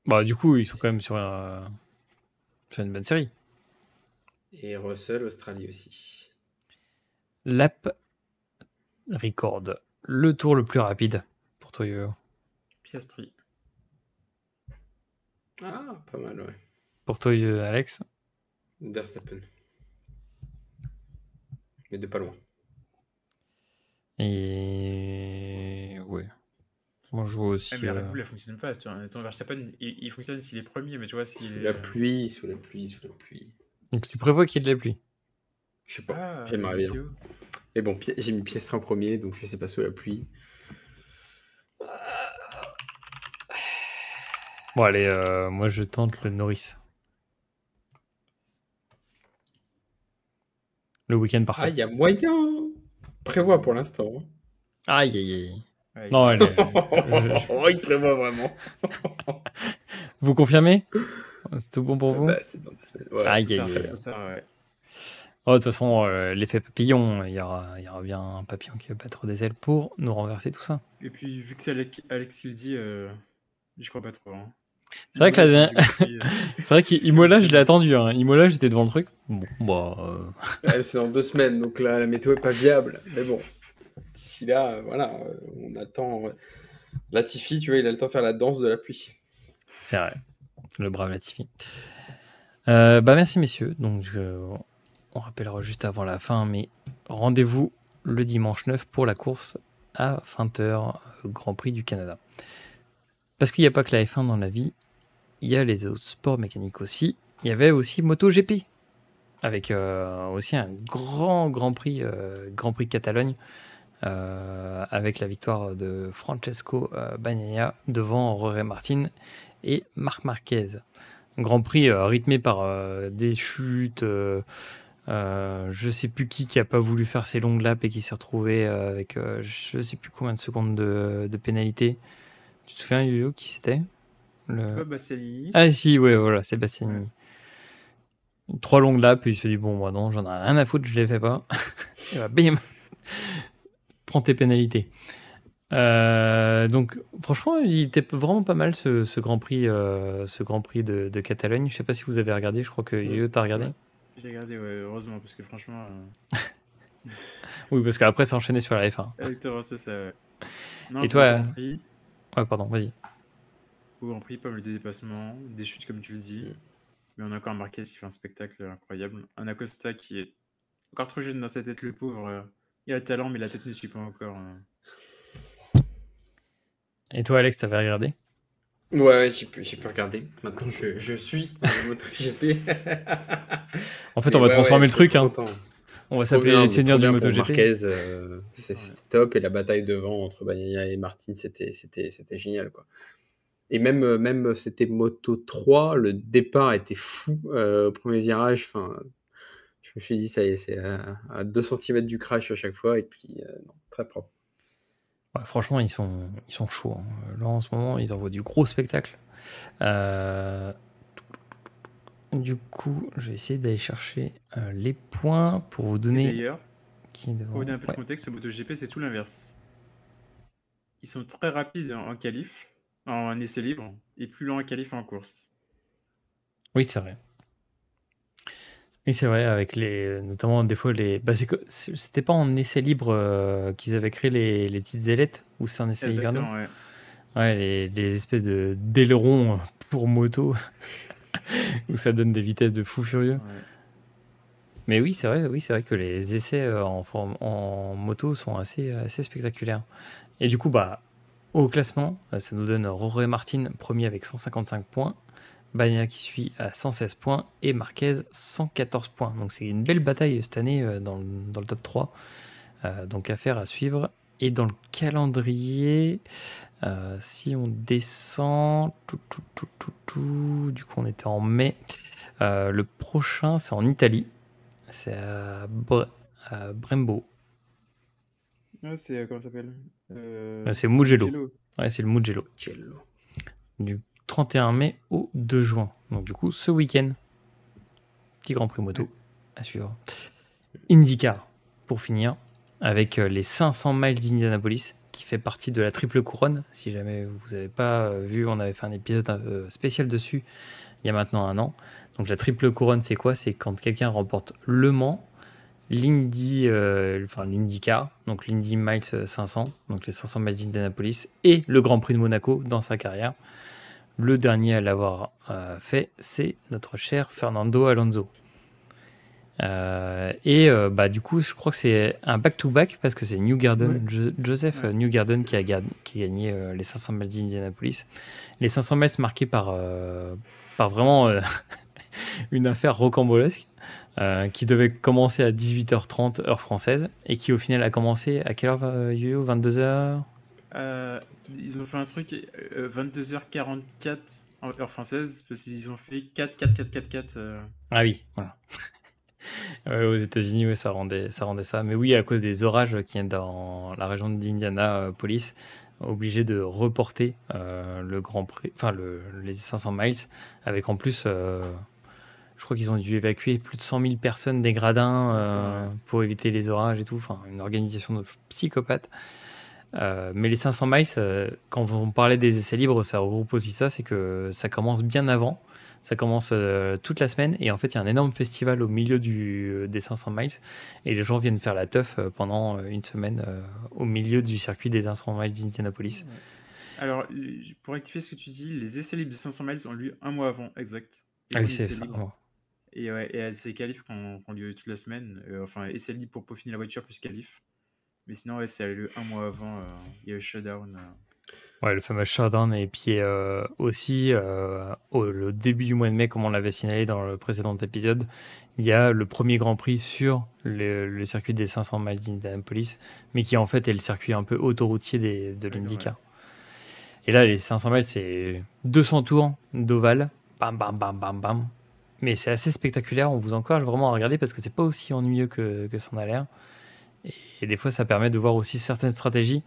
Bah, du coup, ils sont quand même sur une bonne série. Et Russell, Australie aussi. Lap record. Le tour le plus rapide pour toi, Yo-Yo. Piastri. Ah, pas mal, ouais. Pour toi, Alex. Verstappen. Mais de pas loin. Et ouais. Moi, je vois aussi. Mais la Red Bull, elle fonctionne pas. Ton Verstappen, il fonctionne s'il est premier, mais tu vois, s'il Sous est. la pluie, sous la pluie, sous la pluie. Donc, tu prévois qu'il y ait de la pluie. Je sais pas, Ah, j'aimerais bien. météo. Mais bon, j'ai mis Piastri en premier, donc je sais pas sous la pluie. Bon, allez, moi, je tente le Norris. Le week-end Ah, parfait. il y a moyen. Prévoit pour l'instant. Hein. Aïe, aïe, aïe. Ouais, Non, allez. Oh, il prévoit vraiment. Vous confirmez? C'est tout bon pour vous? Bah, c'est dans 2 semaines. Ouais, Aïe, Trop tard, aïe, c'est aïe. trop tard, ouais. Oh, de toute façon, l'effet papillon, il y aura bien un papillon qui va battre des ailes pour nous renverser tout ça. Et puis, vu que c'est Alex qui le dit, j'y crois pas trop. Hein. C'est vrai que Imola, la c'est le Grand Prix, c'est vrai qu'Imola, je l'ai attendu. Hein. Imola, j'étais devant le truc. Bon, bah, C'est dans 2 semaines, donc là, la météo est pas viable. Mais bon, d'ici là, voilà, on attend. Latifi, tu vois, il a le temps de faire la danse de la pluie. c'est vrai. Le brave Latifi. Merci, messieurs. Donc, on rappellera juste avant la fin, mais rendez-vous le dimanche 9 pour la course à 20h, Grand Prix du Canada. Parce qu'il n'y a pas que la F1 dans la vie, il y a les autres sports mécaniques aussi. Il y avait aussi MotoGP, avec aussi un Grand Prix de Catalogne, avec la victoire de Francesco Bagnaia devant Jorge Martin et Marc Marquez. Un Grand Prix rythmé par des chutes, je sais plus qui a pas voulu faire ses longues laps et qui s'est retrouvé avec je sais plus combien de secondes de pénalité. Tu te souviens, Yo-Yo, qui c'était? C'est pas Bastianini. Ah si, ouais, voilà, Sébastien. Ouais. 3 longues laps, et il se dit, bon, moi non, j'en ai rien à foutre, je les fais pas. Et bah, bim, prends tes pénalités. Donc, franchement, il était vraiment pas mal ce Grand Prix, de Catalogne. Je sais pas si vous avez regardé, je crois que Yo-Yo t'a regardé. Ouais. J'ai regardé, ouais, heureusement, parce que franchement, Oui, parce qu'après, ça enchaîné sur la F1. Victor, ça, ouais. Non, Et pour le toi, Grand Prix, ouais, pardon, vas-y. au Grand Prix, pas mal de dépassements, des chutes, comme tu le dis. Mais on a encore Marquez qui fait un spectacle incroyable. Un Acosta qui est encore trop jeune dans sa tête, le pauvre. Il a le talent, mais la tête ne suit pas encore. Et toi, Alex, t'avais regardé? Ouais, j'ai pu regarder. Maintenant, je suis en MotoGP. En fait, Mais on va transformer le truc. trop hein. content. On va Trop s'appeler bien, les trop seigneurs du bien pour MotoGP. Marquez. C'était top. Et la bataille devant entre Bagnaia et Martin, c'était génial, quoi. Et même c'était Moto 3, le départ était fou au premier virage. Enfin, je me suis dit, ça y est, c'est à 2 cm du crash à chaque fois. Et puis, non, très propre. Ouais, franchement, ils sont chauds. Hein. Là, en ce moment, ils envoient du gros spectacle. Du coup, je vais essayer d'aller chercher les points pour vous Et donner d'ailleurs, qui est devant. pour vous donner un peu Ouais. de contexte, le MotoGP, c'est tout l'inverse. Ils sont très rapides en qualif, en essai libre, et plus lents en qualif et en course. Oui, c'est vrai. Oui, c'est vrai, avec notamment des fois c'était pas en essai libre qu'ils avaient créé les petites ailettes, ou c'est un essai libre? Exactement, ouais. Ouais, les espèces d'ailerons pour moto, où ça donne des vitesses de fou furieux. Ouais. Mais oui, c'est vrai que les essais en moto sont assez spectaculaires. Et du coup, au classement, ça nous donne Jorge Martin premier avec 155 points, Bagnaia qui suit à 116 points et Marquez 114 points. Donc c'est une belle bataille cette année dans le top 3. Donc affaire à suivre. Et dans le calendrier, si on descend, du coup on était en mai. Le prochain, c'est en Italie. C'est à Brembo. Ah, c'est comment ça s'appelle C'est Mugello. Ouais, c'est le Mugello. Du 31 mai au 2 juin. Donc du coup, ce week-end, petit Grand Prix moto à suivre. IndyCar, pour finir, avec les 500 miles d'Indianapolis, qui fait partie de la triple couronne. Si jamais vous n'avez pas vu, on avait fait un épisode spécial dessus il y a maintenant 1 an. Donc la triple couronne, c'est quoi? C'est quand quelqu'un remporte Le Mans, l'IndyCar, donc l'Indy Miles 500, donc les 500 miles d'Indianapolis, et le Grand Prix de Monaco dans sa carrière. Le dernier à l'avoir fait, c'est notre cher Fernando Alonso. Du coup, je crois que c'est un back-to-back parce que c'est Newgarden, Joseph Newgarden qui a gagné les 500 miles d'Indianapolis. Les 500 miles marqués par vraiment une affaire rocambolesque qui devait commencer à 18h30 heure française et qui au final a commencé à quelle heure, Yo-Yo? 22h? Ils ont fait un truc 22h44 en heure française parce qu'ils ont fait 4-4-4-4-4. Ah oui, voilà. Aux États-Unis, ouais, ça rendait ça. Mais oui, à cause des orages qui viennent dans la région d'Indianapolis, obligé de reporter le Grand Prix, enfin les 500 miles, avec en plus, je crois qu'ils ont dû évacuer plus de 100 000 personnes des gradins pour éviter les orages et tout. Enfin, une organisation de psychopathe. Mais les 500 miles, quand on parlait des essais libres, ça regroupe aussi ça, c'est que ça commence bien avant. Ça commence toute la semaine et en fait il y a un énorme festival au milieu des 500 miles et les gens viennent faire la teuf pendant une semaine au milieu du circuit des 500 miles d'Indianapolis. Alors, pour rectifier ce que tu dis, les essais libres de 500 miles ont lieu un mois avant, exact. Les Ah oui, premiers c'est essais ça. libres. Ouais. Et ces qualifs qui ont lieu toute la semaine, enfin, essais libres pour peaufiner la voiture plus qualifs. Mais sinon, ouais, ça a lieu un mois avant. Il y a eu le shutdown. Ouais, le fameux shutdown et puis aussi le début du mois de mai, comme on l'avait signalé dans le précédent épisode, il y a le premier Grand Prix sur le circuit des 500 miles d'Indianapolis, mais qui en fait est le circuit un peu autoroutier de l'IndyCar. Et là, les 500 miles, c'est 200 tours d'ovale, bam, bam, bam, bam, bam. Mais c'est assez spectaculaire, on vous encourage vraiment à regarder parce que c'est pas aussi ennuyeux que ça en a l'air. Et des fois, ça permet de voir aussi certaines stratégies.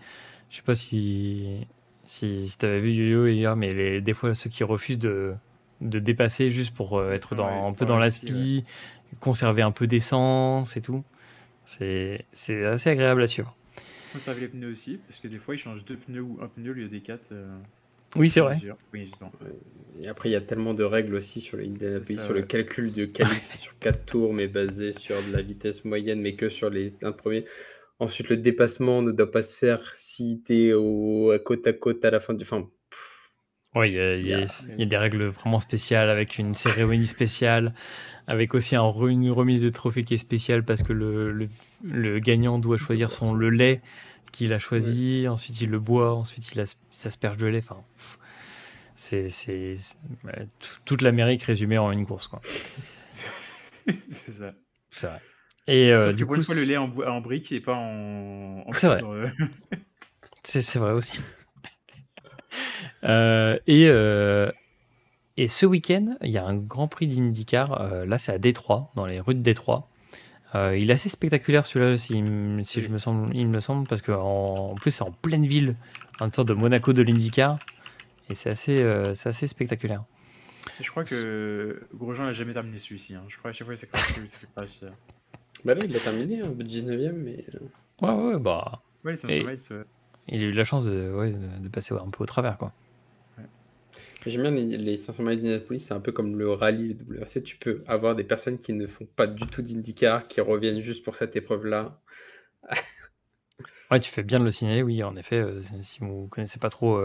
Je sais pas si tu avais vu Yo-Yo hier, mais des fois, ceux qui refusent de dépasser juste pour être un peu dans l'aspi, conserver un peu d'essence et tout, c'est assez agréable à suivre. Conserver les pneus aussi, parce que des fois, ils changent 2 pneus ou un pneu au lieu des 4. Oui, c'est vrai. Oui, et après, il y a tellement de règles aussi sur l'Indianapolis, sur le calcul de qualif sur 4 tours, mais basé sur de la vitesse moyenne, mais que sur les 1 premier. Ensuite, le dépassement ne doit pas se faire si tu es côte à côte à la fin du... Enfin, oui, il y a des règles vraiment spéciales avec une cérémonie spéciale, avec aussi une remise de trophée qui est spéciale parce que le gagnant doit choisir le lait qu'il a choisi, ensuite il le boit, ensuite il s'asperge de lait. Enfin, c'est toute l'Amérique résumée en une course, quoi. c'est ça. C'est vrai. Et sauf du que pour coup, une fois, le lait en brique et pas en c'est vrai. poudre. C'est vrai aussi. Et ce week-end, il y a un Grand Prix d'IndyCar. Là, c'est à Détroit, dans les rues de Détroit. Il est assez spectaculaire celui-là, il me semble, parce qu'en plus, c'est en pleine ville, une sorte de Monaco de l'IndyCar. Et c'est assez spectaculaire. Je crois que Grosjean n'a jamais terminé celui-ci. Je crois à chaque fois que ça fait crash. Bah là, il l'a terminé, 19ème, mais... Ouais, bah... Ouais, les 500 miles, il a eu la chance de passer un peu au travers, quoi. Ouais. J'aime bien les 500 miles d'Indianapolis, c'est un peu comme le rallye, le WRC. Tu peux avoir des personnes qui ne font pas du tout d'IndyCar, qui reviennent juste pour cette épreuve-là. Ouais, tu fais bien de le signaler, oui, en effet. Si vous ne connaissez pas trop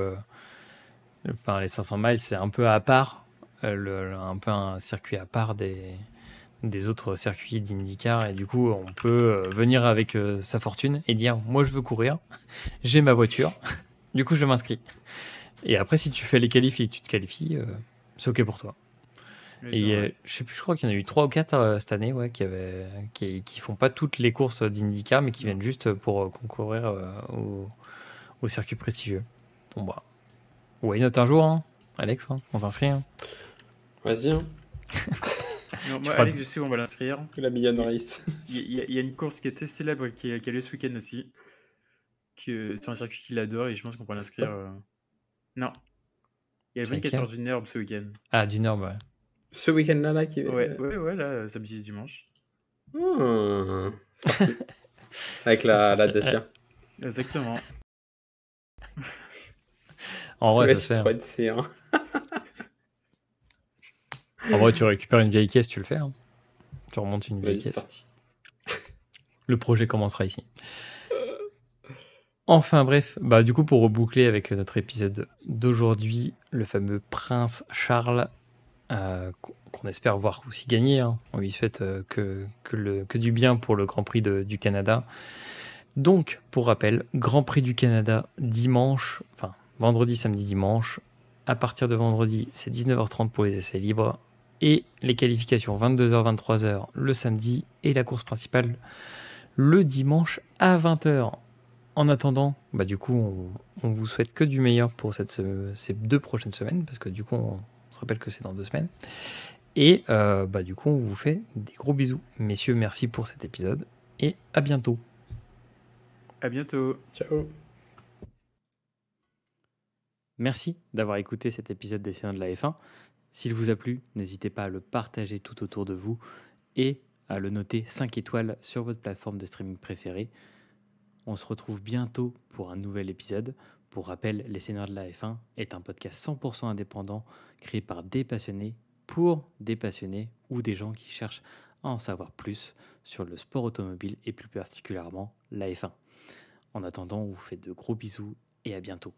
les 500 miles, c'est un peu à part, un peu un circuit à part des autres circuits d'IndyCar. Et du coup, on peut venir avec sa fortune et dire, moi, je veux courir, j'ai ma voiture, du coup, je m'inscris. Et après, si tu fais les qualifs et que tu te qualifies, c'est OK pour toi. Et je sais plus, je crois qu'il y en a eu 3 ou 4 cette année, ouais, qui font pas toutes les courses d'IndyCar, mais qui viennent juste pour concourir au circuit prestigieux. Bon bah, why not un jour, hein, Alex, hein, on s'inscrit. Hein. Vas-y. Hein. Non, moi, Alex, je sais où on va l'inscrire. La Million Race. Il y a une course qui était célèbre qui a lieu ce week-end aussi. C'est un circuit qu'il adore et je pense qu'on peut l'inscrire. Non. Il y a le 24 heures du Nurb ce week-end. Ah, du Nurb, ouais. Ce week-end-là, là qui... Ouais, là, samedi et dimanche. C'est parti. Avec la Dacia. Exactement. En vrai, ça se fait. Hein. En vrai, tu récupères une vieille caisse, tu le fais. Hein. Tu remontes une vieille caisse. C'est parti. Le projet commencera ici. Enfin bref, bah du coup pour reboucler avec notre épisode d'aujourd'hui, le fameux Prince Charles, qu'on espère voir aussi gagner, hein. On lui souhaite que du bien pour le Grand Prix du Canada. Donc pour rappel, Grand Prix du Canada dimanche, enfin vendredi, samedi, dimanche. À partir de vendredi, c'est 19h30 pour les essais libres et les qualifications 22h, 23h le samedi et la course principale le dimanche à 20h. En attendant, bah du coup, on vous souhaite que du meilleur pour ces 2 prochaines semaines, parce que du coup, on se rappelle que c'est dans 2 semaines. Et bah du coup, on vous fait des gros bisous. Messieurs, merci pour cet épisode, et à bientôt. À bientôt. Ciao. Merci d'avoir écouté cet épisode des Sénats de la F1. S'il vous a plu, n'hésitez pas à le partager tout autour de vous, et à le noter 5 étoiles sur votre plateforme de streaming préférée. On se retrouve bientôt pour un nouvel épisode. Pour rappel, Les Seigneurs de la F1 est un podcast 100% indépendant créé par des passionnés pour des passionnés ou des gens qui cherchent à en savoir plus sur le sport automobile et plus particulièrement la F1. En attendant, on vous fait de gros bisous et à bientôt.